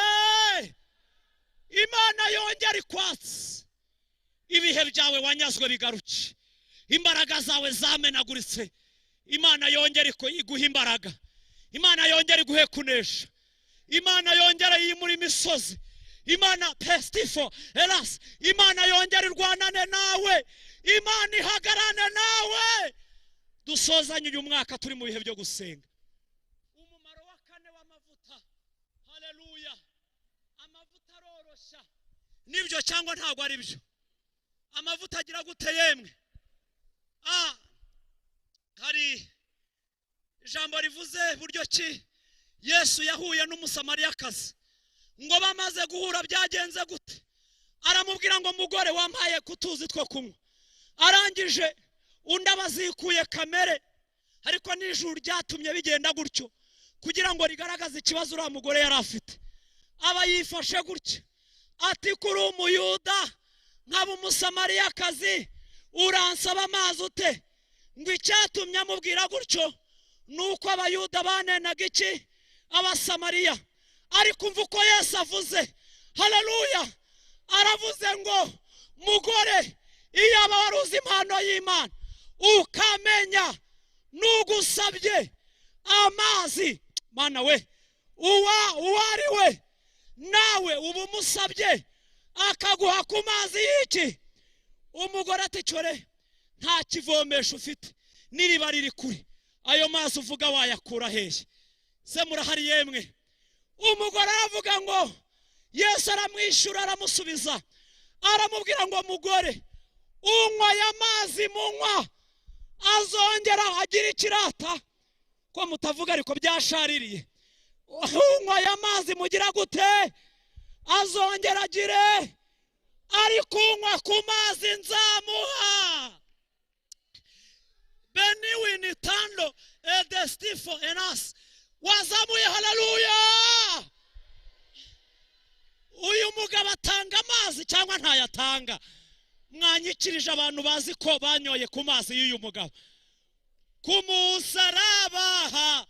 Imana yongera ikwatse, ibihe byawe wanyazwe bigaruke, imbaraga zawe zamenaguritse, Imana yongera iguha imbaraga, Imana yongera iguhe kunesha, Imana yongera yimura imisozi, Imana pestifo elas, Imana yongera irwanane nawe, Imana ihagarane nawe. Dusozanye uyu mwaka turi mu bihe byo gusenga. Umumaro wa 4 w'amavuta. Haleluya. Amavuta arorosha. Nibyo cyangwa ntago ari byo? Amavuta agira gute yemwe? Hari ijambo rivuze buryo ki Yesu yahuye n'umusamariyakazi, ngo bamaze guhura byagenze gute, aramubwira ngo mugore wampaye kutuzi two kunywa, arangije undi abazikuye kamere, ariko n'ijuru ryatumye bigenda gutyo kugira ngo rigaragaze ikibazo uriya mugore yari afite. Aba yifashe gutya ati kuri umuyuda nkaba umusamariyakazi uransaba amazi ute? Ngo icyatumye amubwira gutyo nuko abayuda banenaga iki? Abasamariya. Ariko umva uko Yesu avuze. Haleluya. Aravuze ngo mugore, iyo aba waruzi impano y'Imana ukamenya n'ugusabye amazi, Mana we uwari we nawe ubu musabye akaguha ku mazi y'iki? Umugore ati cyore nta kivomesho ufite, n'iriba riri kure, ayo mazi uvuga wayakura hehe? Se murahari yemwe? Umugore aravuga ngo Yesu aramwishura, aramusubiza, aramubwira ngo mugore, unywa y'amazi munywa azongera agira ikirata? Ko mutavuga ariko byashaririye. Unywa y'amazi mugira gute? Azongera agire, ariko unywa ku mazi nzamuha. Beniwini tando edestifo enas wazamuye. Haleluya. Uyu mugabo atanga amazi cyangwa ntayatanga? Mwanyikirije abantu bazi ko banyoye ku mazi y'uyu mugabo ku musaraba.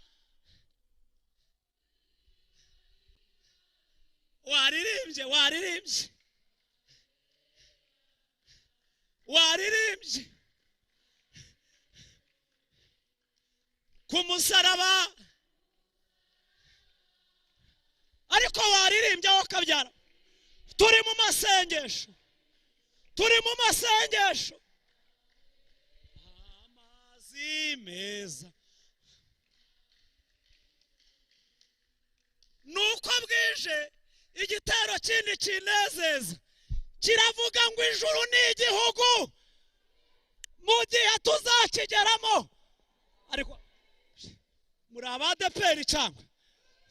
Waririmbye ku musaraba, ariko waririmbye aho kabyara. Turi mu masengesho, amazi meza. Nuko bwije igitero kindi kinezeza kiravuga ngo ijuru ni igihugu mu gihe tuzakigeramo. Ariko muri abadeperi cyangwa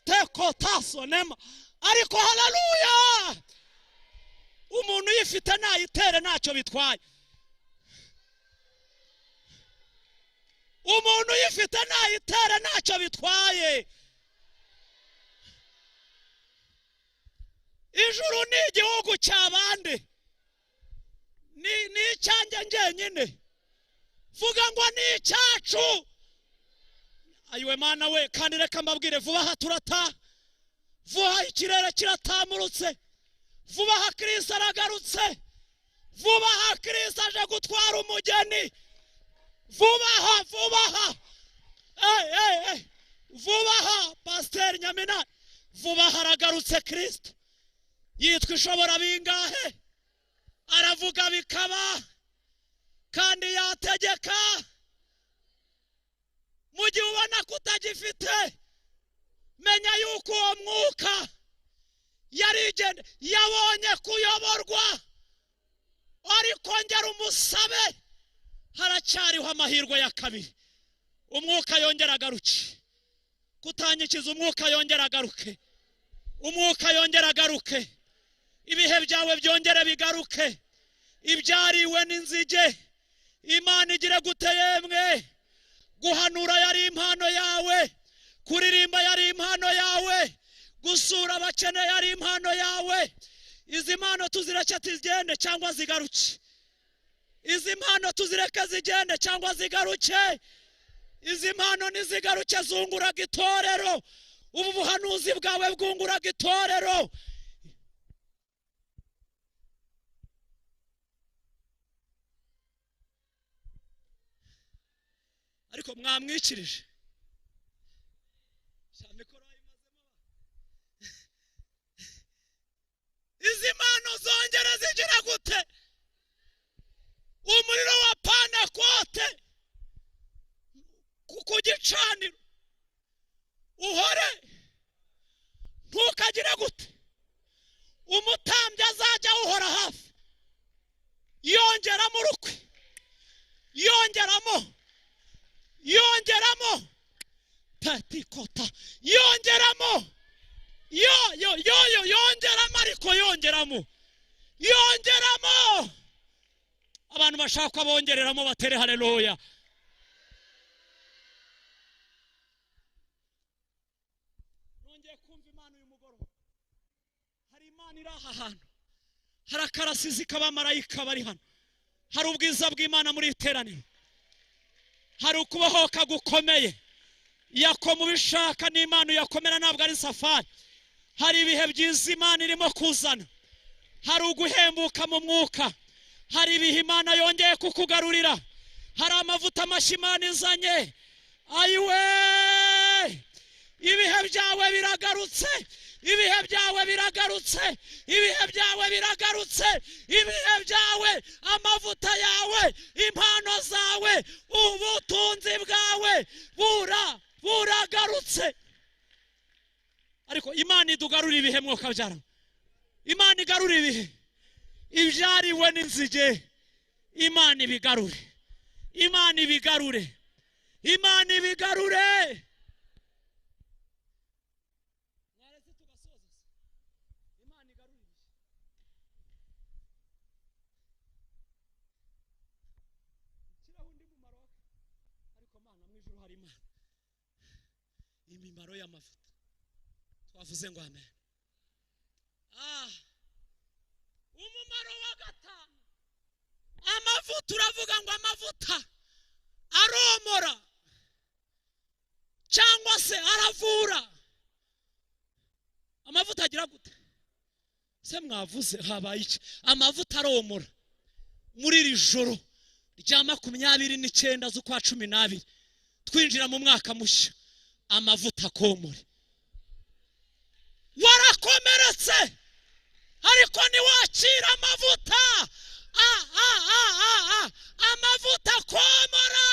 teko tasonema, ariko haleluya, umuntu yifite nayitere ntacyo bitwaye. Umuntu yifite nayitere ntacyo bitwaye. Ijuru ni igihugu cy'abandi, ni icyanjye njyenyine. Vuga ngo ni icyacu. ayiwe mana we kandi reka mbabwire vuba aha turataha vuba ikirere kiratamurutse vuba aha Kristo aragarutse vuba aha Kristo aje gutwara umugeni vuba aha vuba aha Pasteur Nyamina vuba aha aragarutse Kristo yitwa ishobora bingahe aravuga bikaba kandi yategeka mu gihe ubona kutagifite menya yuko uwo mwuka yabonye kuyoborwa ariko ngera umusabe haracyariho amahirwe ya kabiri umwuka yongera agaruke kutanyikiza umwuka yongera agaruke umwuka yongera agaruke ibihe byawe byongere bigaruke ibyariwe n'inzige Imana igire gute yemwe guhanura yari impano yawe kuririmba yari impano yawe gusura abakene yari impano yawe izi mpano tuzireke zigende cyangwa zigaruke izi mpano tuzireke zigende cyangwa zigaruke izi mpano nizigaruke zunguraga itorero ubu buhanuzi bwawe bwunguraga itorero ariko mwamwikirije izi mpano zongera zigira gute umuriro wa Pantekote ku gicaniro uhore ntukagire gute umutambyi azajya uhora hafi yongeramo urukwe yongeramo Pantekote yongeramo yongeramo ariko yongeramo abantu bashaka bongereramo batere haleluya nongeye kumva Imana uyu mugoroba hari Imana iri aha hantu hari akarasizi k'abamarayika bari hano hari ubwiza bw'Imana muri iteraniro hari ukubohoka gukomeye yakoma ubishaka n'Imana yakomera ntabwo ari safari hari ibihe byiza Imana irimo kuzana hari uguhembuka mu mwuka hari ibihe Imana yongeye kukugarurira hari amavuta mashya Imana izanye ayiwe ibihe byawe biragarutse ibihe byawe biragarutse ibihe byawe biragarutse ibihe byawe amavuta yawe impano zawe ubutunzi bwawe buragarutse ariko Imana idugarura ibihe mwuka byara Imana igarura ibihe ibyariwe n'inzige Imana ibigarure Imana ibigarure Imana ibigarure mwaretse tugasoza Imana igarure kiraho undi mumaro ariko Mana mu ijuru hari Imana imimaro y'amavuta twavuze ngo amen umumaro wa gatanu amavuta uravuga ngo amavuta aromora cyangwa se aravura amavuta agira gute se mwavuze habaye iki amavuta aromora muri iri joro rya 29 z'ukwa 12 twinjira mu mwaka mushya amavuta akomore warakomeretse ariko niwakira amavuta amavuta akomora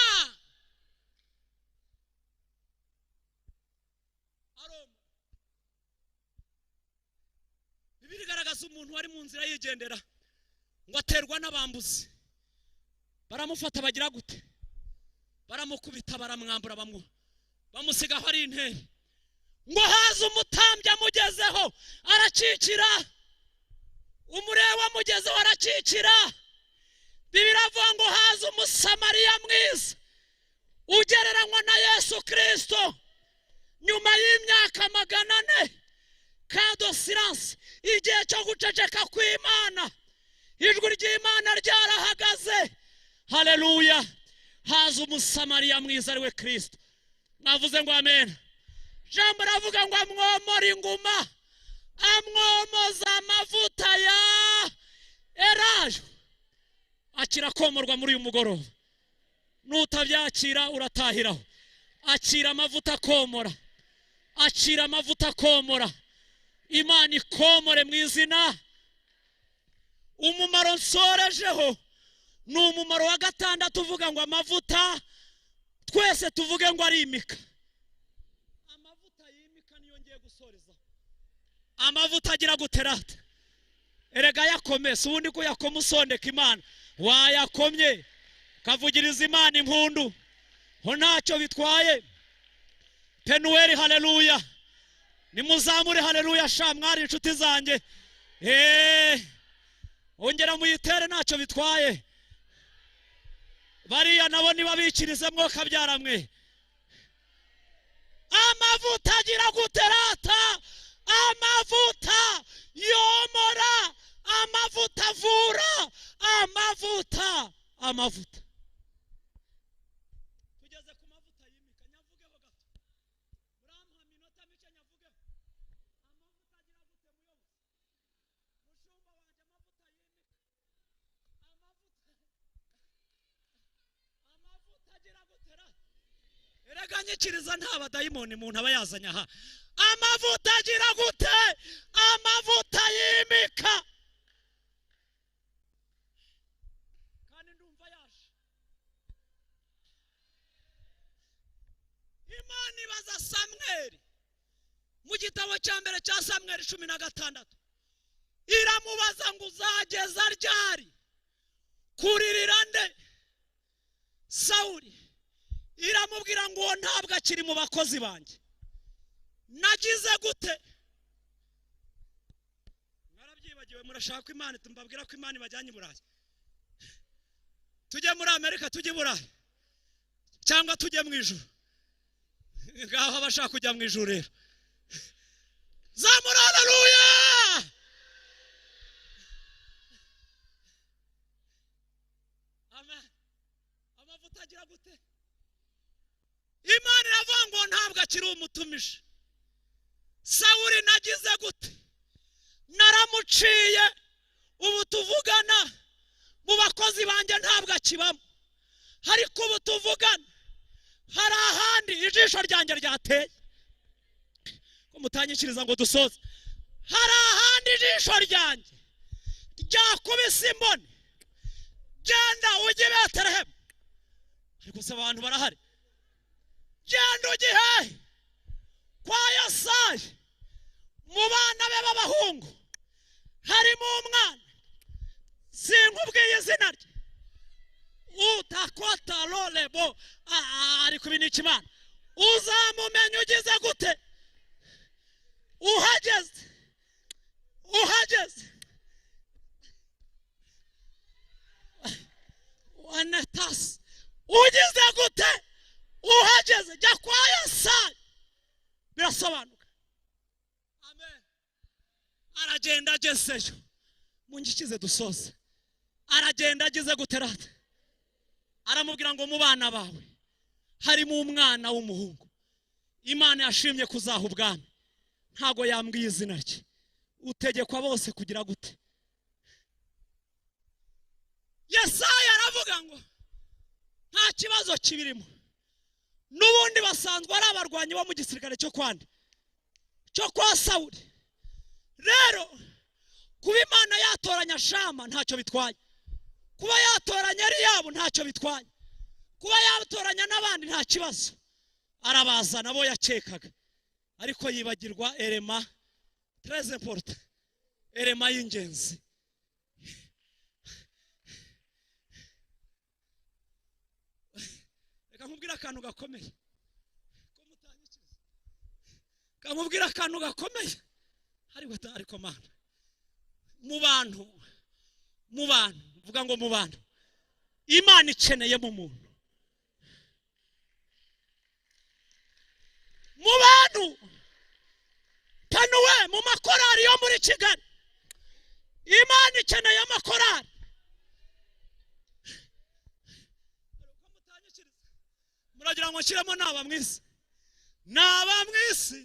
Bibiliya igaragaza umuntu wari mu nzira yigendera ngo aterwa n'abambuzi baramufata bagira gute baramukubita baramwambura bamusigaho ari intebe ngo haza umutambya amugezeho aracikira umureba amugezeho aracikira Bibiliya ivuga ngo haza umusamariya mwiza ugereranywa na Yesu Kristo nyuma y'imyaka 400 kado silence igihe cyo guceceka kw'Imana ijwi ry'Imana ryarahagaze haleluya haza umusamariya mwiza ari we Kristo mwavuze ngo amen. Jambo ravuga ngo amwomora inguma, amwomoza amavuta ya elayo. Akira komorwa muri uyu mugoroba. Nutabyakira uratahiraho. Akira amavuta komora, akira amavuta komora. Imana ikomore mu izina. Umumaro nsorejeho ni umumaro wa gatandatu uvuga ngo amavuta, twese tuvuge ngo arimika. Amavuta yimika niyo ngiye gusoreza. Amavuta agira guterata. Erega yakomese, ubundi ko yakoma usondeka Imana. Wayakomye kavugiriza Imana impundu, ho ntacyo bitwaye. Penueli haleluya. Nimuzamure haleluya sha mwari inshuti zanjye. Ongera muyitere ntacyo bitwaye. Bariya nabo nibabikirize mwoka byaramwe. Amavuta agira guterata, amavuta yomora, amavuta avura, amavuta, amavuta. Tugeze ku mavuta yimika, nyavugeho gato. Murampa minota mike nyavugeho. Amavuta agira gute muyobozi? Mushumba wanje amavuta yimika. Amavuta agira guterata. Erega nyikiriza nta badayimoni umuntu aba yazanye aha. Amavuta agira gute? Amavuta yimika. Kandi ndumva yaje. Imana ibaza Samweli mu gitabo cya mbere cya Samweli 16. Iramubaza ngo uzageza ryari kuririra nde? Sawuli iramubwira ngo ntabwo akiri mu bakozi banjye. Nagize gute? Mwarabyibagiwe murashaka ko Imana tumbabwira ko Imana ibajyanye i Burayi. Tujye muri Amerika, tujye i Burayi, cyangwa tujye mu ijuru. Ngaho abashaka kujya mu ijuru rero zamura haleluya. Amen. Amavuta agira gute? Imana iravuga ngo ntabwo akiri umutumishi. Sawuli nagize gute? Naramuciye, ubu tuvugana mu bakozi banjye ntabwo akibamo. Ariko ubu tuvugana hari ahandi ijisho ryanjye ryateye. Ko mutanyikiriza ngo dusoze. Hari ahandi ijisho ryanjye ryakubise imboni. Genda ujye i Betelehemu. Ariko se abantu barahari. Genda ujye hehe? Kwa Yesayi. Mu bana be b'abahungu harimo umwana sinkubwiye izina rye. Utakota lolebo ari kubinika Imana. Uzamumenya ugize gute? Uhageze Wanetas. Ugize gute? Uhageze. Jya kwa Yesayi. Birasobanuka. Amen. Aragenda agezeyo. Mungikize dusoze. Aragenda agize guterata. Aramubwira ngo mu bana bawe harimo umwana w'umuhungu Imana yashimye kuzaha ubwami. Ntago yambwiye izina rye. Utegekwa bose kugira gute? Yesaya aravuga ngo nta kibazo kibirimo. N'ubundi basanzwe ari abarwanyi bo mu gisirikare cyo kwande, cyo kwa Sawuli. Rero kuba Imana yatoranya Shama ntacyo bitwaye. Kuba yatoranya Eliyabu ntacyo bitwaye. Kuba yatoranya n'abandi nta kibazo. Arabaza nabo yakekaga. Ariko yibagirwa elema très important, elema y'ingenzi. Reka nkubwira akantu gakomeye. Ko mutanyikiriza. Kamubwira akantu gakomeye. Ariko Mana. Mu bantu vuga ngo mu bantu Imana ikeneye mu muntu. Mu bantu tanuwe mu makorari yo muri Kigali Imana ikeneye amakorari. Muragira ngo nshyiremo naba mwisi. naba mwisi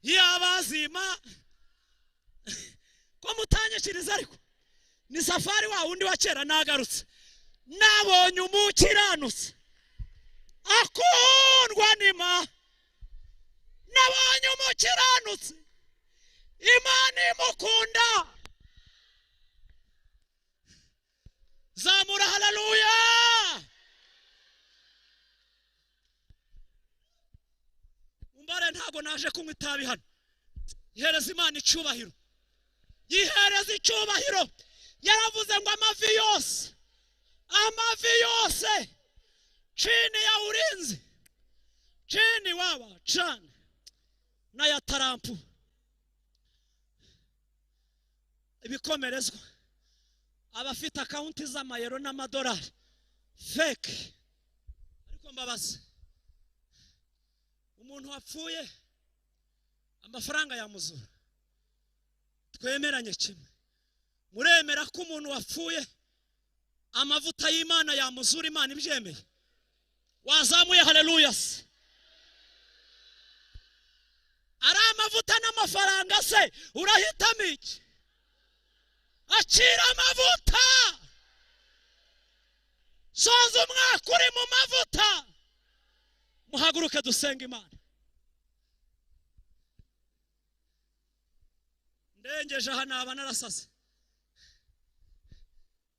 y'abazima ko mutanyikiriza ariko ni safari wa wundi wa kera nagarutse nabonye umukiranutse akundwa n'Imana nabonye umukiranutse Imana imukunda zamura haleluya umbare ntago naje kunywa itabi hano ihereza Imana icyubahiro yihereza icyubahiro yaravuze ngo amavi yose chini ya ulinzi chini waba chani na ya tarampu ibikomerezwa abafite akaunti z'amayero n'amadolari fake ariko mbabaze umuntu wapfuye amafaranga yamuzura twemeranye kimwe muremera ko umuntu wapfuye amavuta y'Imana yamuzura Imana ibyemeye wazamuye haleluya ari amavuta n'amafaranga se urahitamo iki akira amavuta soza umwaka uri mu mavuta muhaguruke dusenga Imana ndengeje aha naba narasase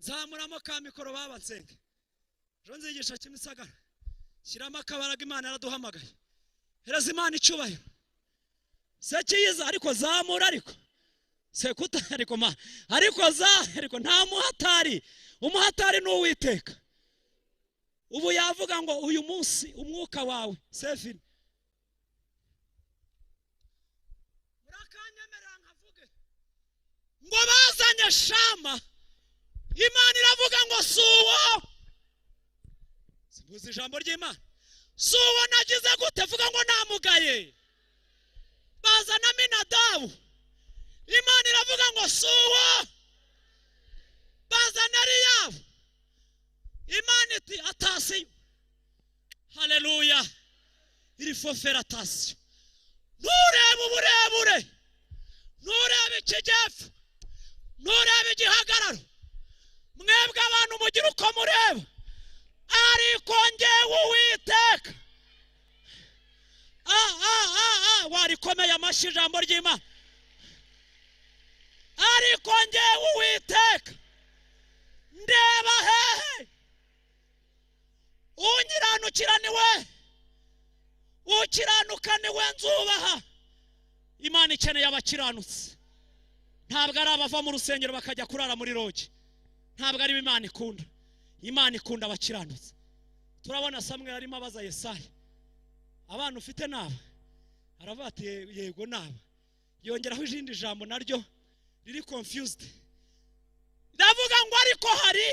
nzamuramo ka mikoro babansenge ejo nzigisha Kimisagara shyiramo akabaraga Imana yaraduhamagaye hereza Imana icyubahiro se kiyiza ariko zamura ariko se kuta ariko ma ariko ariko nta muhatari umuhatari n'Uwiteka ubu yavuga ngo uyu munsi umwuka wawe sefini murakanyemerera nkavuge ngo bazanye Shama Imana iravuga ngo suwo simbuze ijambo ry'Imana suwo nagize gute vuga ngo namugaye bazana Aminadabu Imana iravuga ngo suwo bazana Eliyabu Imana iti atasiyo haleluya iri fofera atasiyo nturebe uburebure nturebe ikijyepfo nturebe igihagararo mwebwe abantu mugira uko mureba ariko njyewe Uwiteka warikomeye amashyi ijambo ry'Imana ariko njyewe Uwiteka ndeba hehe unyiranukiraniwe ukiranukaniwe nzubaha Imana ikeneye abakiranutsi ntabwo ari abava mu rusengero bakajya kurara muri roge ntabwo ari Imana ikunda Imana ikunda abakiranutsi turabona Samweli arimo abaza Yesaya abana ufite naba aravuga ati yego naba yongeraho ijindi jambo naryo riri confused ndavuga ngo ariko hari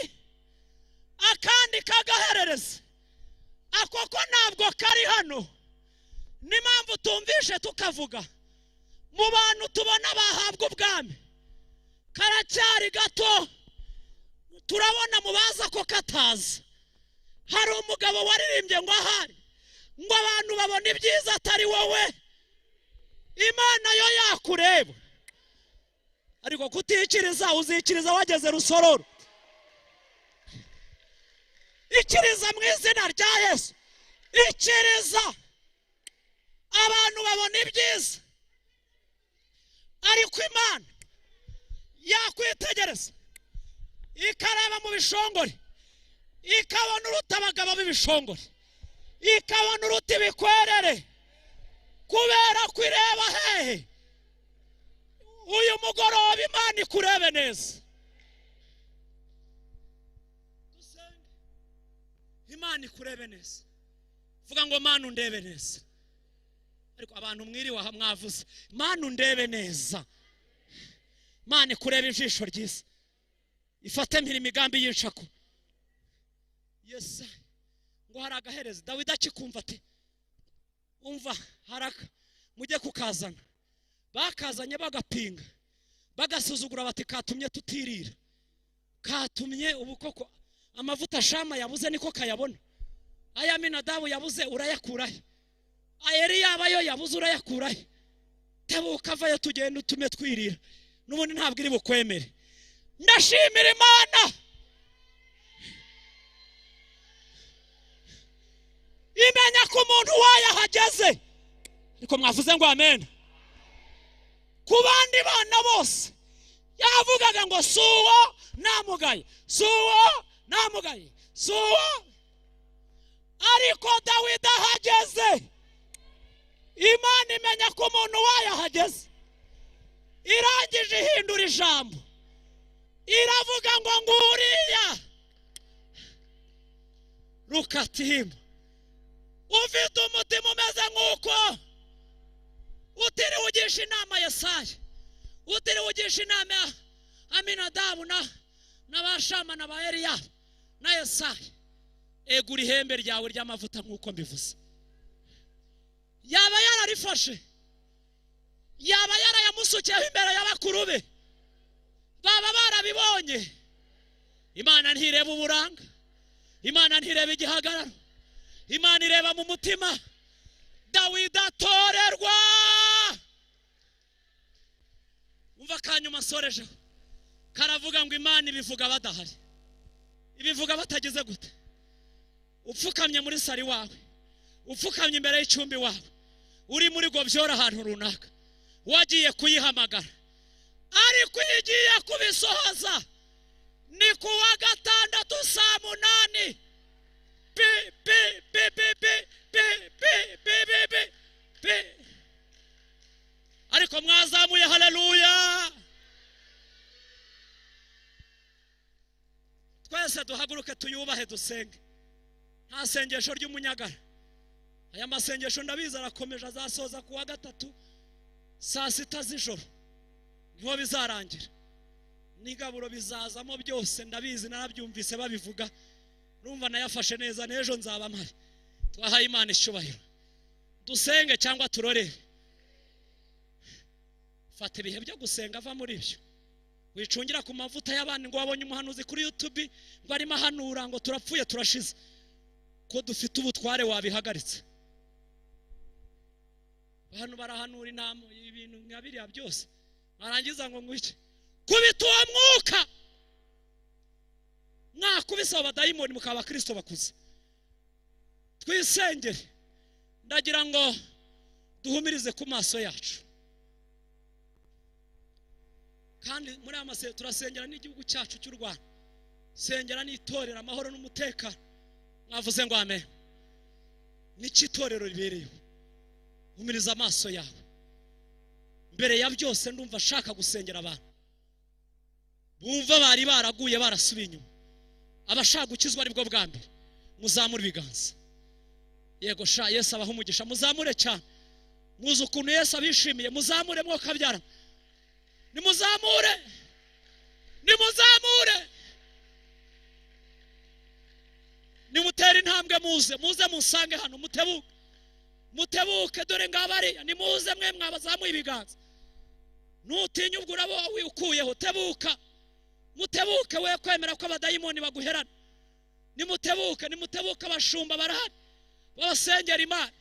akandi kagaherereza ako ko ntabwo kari hano n'impamvu tumvishe tukavuga mu bantu tubona bahabwa ubwami karacyari gato turabona mubaza ko kataza hari umugabo waririmbye ngo ahari ngo abantu babona ibyiza atari wowe Imana yo yakureba ariko kutikiriza uzikiriza wageze Rusororo ikiriza mu izina rya Yesu ikiriza abantu babona ibyiza ariko Imana yakwitegereza ikareba mu bishongore ikabona uruta abagabo b'ibishongore ikabona uruta ibikwerere kubera ko ireba hehe uyu mugoroba Imana ikurebe neza Imana ikurebe neza vuga ngo Mana undebe neza ariko abantu mwiriwe aha mwavuze Mana undebe neza Mana ikurebe ijisho ryiza ifate mpira imigambi y'inshako Yesa ngo hari agahereza Dawidi akikumva ati umva haraka mujye kukazana bakazanye bagapinga bagasuzugura bati katumye tutirira katumye ubukoko amavuta Shama yabuze niko kayabona aya Aminadabu yabuze urayakurahe ayeri yabayo yabuze urayakurahe tebuka avayo tugenda utume twirira n'ubundi ntabwo iri bukwemere ndashimira Imana imenya ko umuntu wayahageze ariko mwavuze ngo amen ku bandi bana bose yavugaga ngo suwo namugaye suwo ariko Dawidi ahageze Imana imenya ko umuntu wayahageze irangije ihindura ijambo iravuga ngo nguriya Rukatimu ufite umutima umeze nk'uko utiriwe ugisha inama Yesaya utiriwe ugisha inama Aminadabu n'abashama na ba Eliya na Yesaya egura ihembe ryawe ry'amavuta nk'uko mbivuze yaba yararifashe yaba yarayamusukiyeho imbere y'abakuru be baba barabibonye Imana ntireba uburanga Imana ntireba igihagararo Imana ireba mu mutima Dawidi atorerwa umva kanyuma soreje karavuga ngo Imana ibivuga badahari ibivuga batageze gute upfukamye muri sari wawe upfukamye imbere y'icumbi wawe uri muri gobyora ahantu runaka wagiye kuyihamagara ariko igiye kubisohoza ni kuwa gatandatu saa 8 ariko mwazamuye haleluya twese duhaguruke tuyubahe dusenge nta sengesho ry'umunyagara aya masengesho ndabiza arakomeje azasoza kuwa gatatu saa 6 z'ijoro niho bizarangira n'igaburo bizazamo byose ndabizi narabyumvise babivuga numva nayafashe neza nejo nzaba mpari twahaye Imana icyubahiro dusenge cyangwa turorere fata ibihe byo gusenga ava muri byo wicungira ku mavuta y'abandi ngo wabonye umuhanuzi kuri YouTube ngo arimo ahanura ngo turapfuye turashize ko dufite ubutware wabihagaritse abantu barahanura inama ibintu nkabiriya byose barangiza ngo ngwiki kubita uwo mwuka mwakubisa abadayimoni mukaba Kristo bakuze twisengere ndagira ngo duhumirize ku maso yacu kandi muri amase turasengera n'igihugu cyacu cy'u Rwanda sengera n'itorera amahoro n'umutekano mwavuze ngo amen n'iki torero ribereye humiriza amaso yawe mbere ya byose ndumva shaka gusengera abantu bumva bari baraguye barasubiye inyuma abashaka gukizwa ari bwo bwa mbere muzamure ibiganza yego sha Yesu abaho umugisha muzamure cyane muzi ukuntu Yesu abishimiye muzamure mwo kabyara nimuzamure nimutera intambwe muze musange hano mutebuke dore ngabari nimuze mwe mwabazamuye ibiganza nutinya ubwo urabo wikuyeho mutebuke we kwemera ko abadayimoni baguherana nimutebuke abashumba barahari babasengera Imana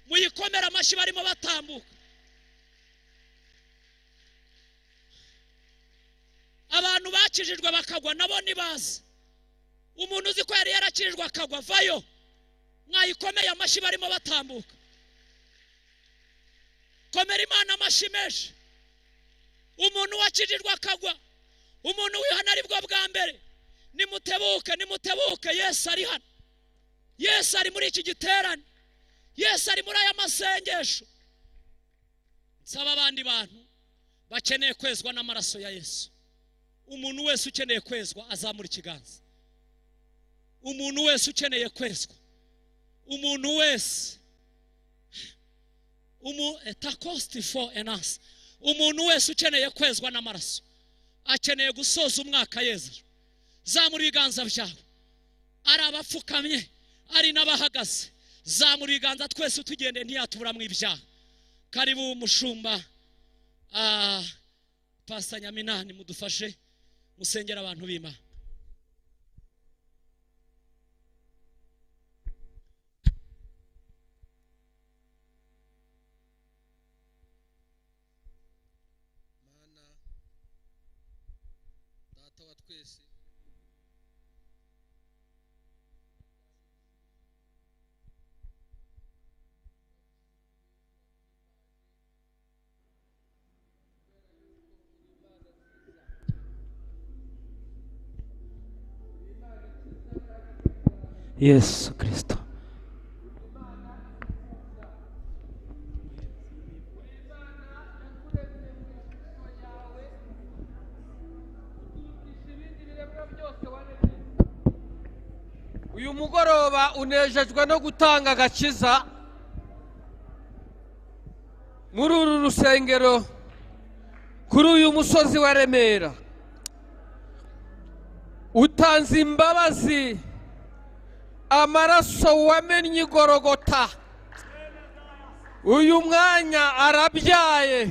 muyikomera amashyi barimo batambuka abantu bakijijwe bakagwa nabo nibazi umuntu uzi ko yari yarakijijwe akagwa vayo mwayikomeye amashyi barimo batambuka komera Imana amashyi menshi umuntu wakijijwe akagwa umuntu wihana ari bwo bwa mbere nimutebuke Yesu ari hano Yesu ari muri iki giterane Yesu ari muri aya masengesho nsaba abandi bantu bakeneye kwezwa n'amaraso ya Yesu umuntu wese ukeneye kwezwa azamura ikiganza umuntu wese ukeneye kwezwa umuntu wese etakosti for enas umuntu wese ukeneye kwezwa n'amaraso akeneye gusoza umwaka Yesu zamura ibiganza byawe ari abapfukamye ari n'abahagaze zamura ibiganza twese tugende ntiyatubura mu ibyaha karibu umushumba Pastor Nyaminani mudufashe musengera abantu b'Imana data wa twese Yesu Kristo. uyu mugoroba unejejwe no gutanga agakiza muri uru rusengero kuri uyu musozi wa Remera. Utanze imbabazi, amaraso wamennye i Golgotha. Uyu mwanya arabyaye,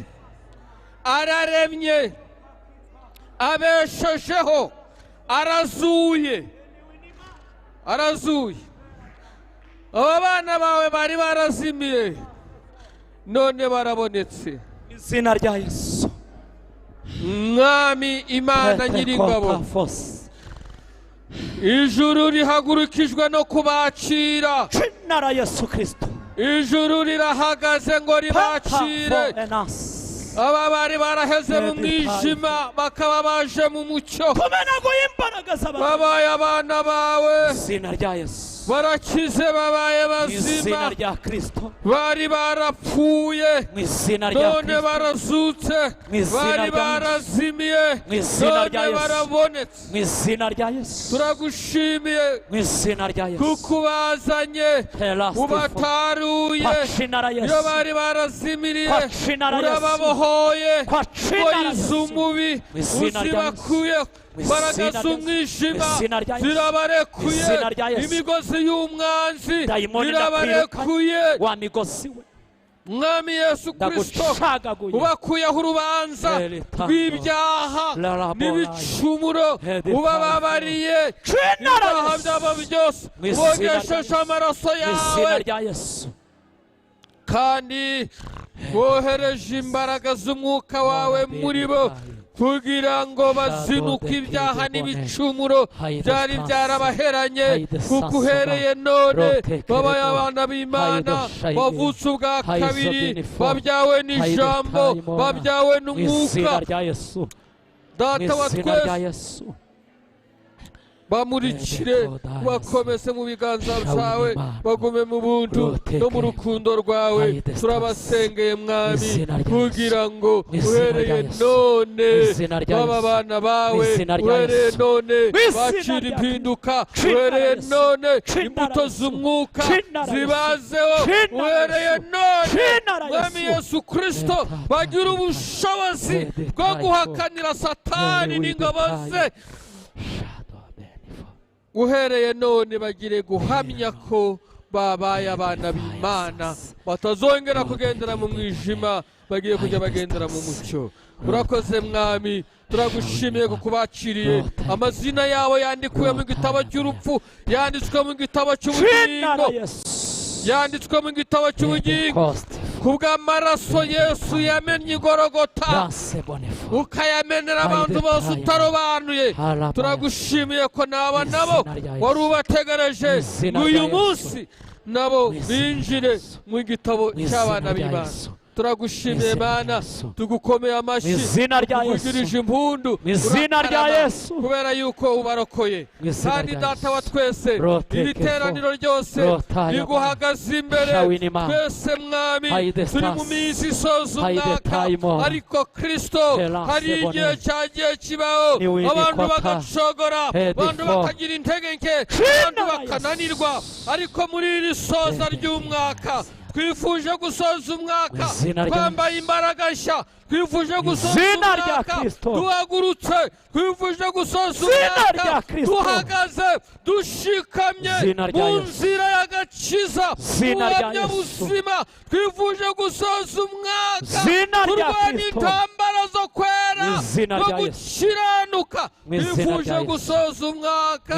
araremye, abeshejeho, arazuye. Aba bana bawe bari barazimiye, none barabonetse. Izina rya Yesu. Mwami Imana Nyiringabo, ijuru rihagurukijwe no kubakira. Izina rya Yesu Kristo. Ijuru rirahagaze ngo ribakire. Aba bari baraheze mu mwijima bakaba baje mu mucyo. Babaye abana bawe. Izina rya Yesu. Barakize babaye bazima. Izina rya Kristo. Bari barapfuye, none barazutse. Bari barazimiye, none barabonetse. Mu izina rya Yesu. Turagushimiye kuko ubazanye, ubataruye. Iyo bari barazimiriye urababohoye, boyize umubi uzibakuye. Imbaraga z'umwijima zirabarekuye, imigozi y'umwanzi irabarekuye. Mwami Yesu Kristo, ubakuyeho urubanza rw'ibyaha n'ibicumuro, ubababariye ibyaha byabo byose, bogesheje amaraso yawe, kandi bohereje imbaraga z'umwuka wawe muri bo kugira ngo bazinuke ibyaha n'ibicumuro byari byarabaheranye. Kuko uhereye none babaye abana b'Imana, bavutse ubwa kabiri, babyawe n'ijambo, babyawe n'umwuka. Data wa twese, bamurikire, bakomeze mu biganza byawe, bagume mu buntu no mu rukundo rwawe. Turabasengeye Mwami, kugira ngo uhereye none baba abana bawe, uhereye none bakira impinduka, uhereye none imbuto z'umwuka zibazeho, uhereye none Mwami Yesu Kristo bagira ubushobozi bwo guhakanira Satani n'ingabo ze. Uhereye none bagire guhamya ko babaye abana b'Imana, batazongera kugendera mu mwijima, bagiye kujya bagendera mu mucyo. Urakoze Mwami, turagushimiye kuko ubakiriye. Amazina yawe yandikuwe mu gitabo cy'urupfu, yanditswe mu gitabo cy'ubugingo, yanditswe mu gitabo cy'ubugingo. Kubw'amaraso Yesu yamennye i Golgotha, ukayamenera abantu bose utarobanuye. Turagushimiye ko naba nabo wari ubategereje uyu munsi nabo binjire mu gitabo cy'abana b'Imana. Turagushimiye Mana, tugukomeye amashyi, tugurije impundu kubera yuko ubarokoye. Kandi Data wa twese, iri teraniro ryose riguhagaze imbere. Twese Mwami, turi mu minsi isoza umwaka, ariko Kristo hari igihe cyagiye kibaho abantu bagacogora, abantu bakagira intege nke, abantu bakananirwa. Ariko muri iri soza ry'umwaka twifuje gusoza umwaka twambaye imbaraga nshya, twifuje gusoza umwaka duhagurutse, twifuje gusoza umwaka duhagaze dushikamye mu nzira y'agakiza, ubuhamya buzima. Twifuje gusoza umwaka turwanya intambara zo kwera no gukiranuka. Twifuje gusoza umwaka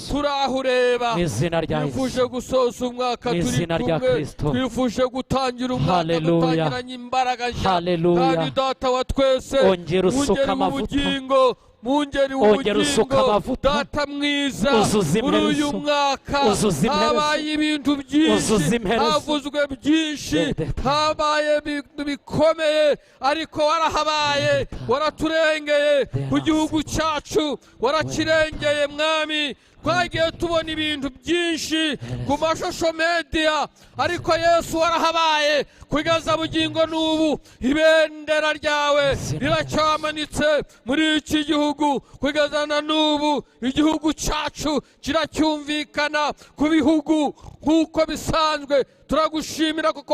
turaho ureba, twifuje gusoza umwaka turi kumwe, twifuje gutangira umwaka dutangiranye imbaraga nshya. Kandi Data wa twese, ongera mu bugingo mu ngeri Ongera usuka w'ubugingo amavuta, data mwiza uzuza muri uyu imperezo, mwaka uzuza imperezo, habaye ibintu uzuza byinshi imperezo. havuzwe byinshi Data. habaye ibintu bikomeye ariko warahabaye waraturengeye ku gihugu cyacu warakirengeye mwami twagiye tubona ibintu byinshi ku mashusho media ariko Yesu warahabaye kugeza bugingo n'ubu ibendera ryawe riracyamanitse muri iki gihugu kugeza na n'ubu igihugu cyacu kiracyumvikana ku bihugu nk'uko bisanzwe turagushimira kuko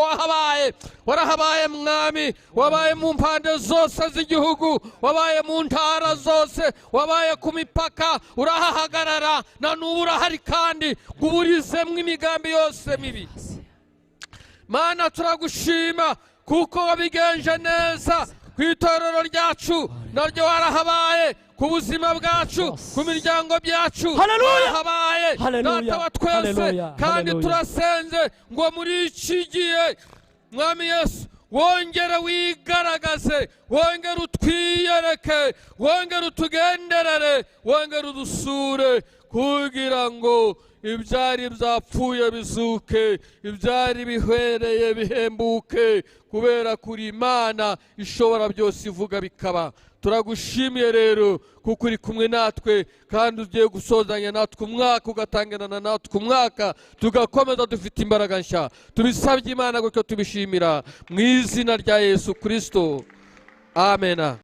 warahabaye mwami wabaye mu mpande zose z'igihugu wabaye mu ntara zose wabaye ku mipaka urahahagarara na n'ubu urahari kandi uburizemwo imigambi yose mibi Mana turagushima kuko wabigenje neza ku itorero ryacu naryo warahabaye ku buzima bwacu ku miryango byacu warahabaye data wa twese kandi turasenze ngo muri iki gihe mwami Yesu wongere wigaragaze wongere utwiyereke wongere utugenderere wongere udusure kugira ngo ibyari byapfuye bizuke ibyari bihwereye bihembuke kubera kuri Imana ishobora byose ivuga bikaba turagushimiye rero kuko uri kumwe natwe kandi ugiye gusozanya natwe umwaka ugatangirana natwe umwaka tugakomeza dufite imbaraga nshya tubisabye Imana gutyo tubishimira mu izina rya Yesu Kristo amen.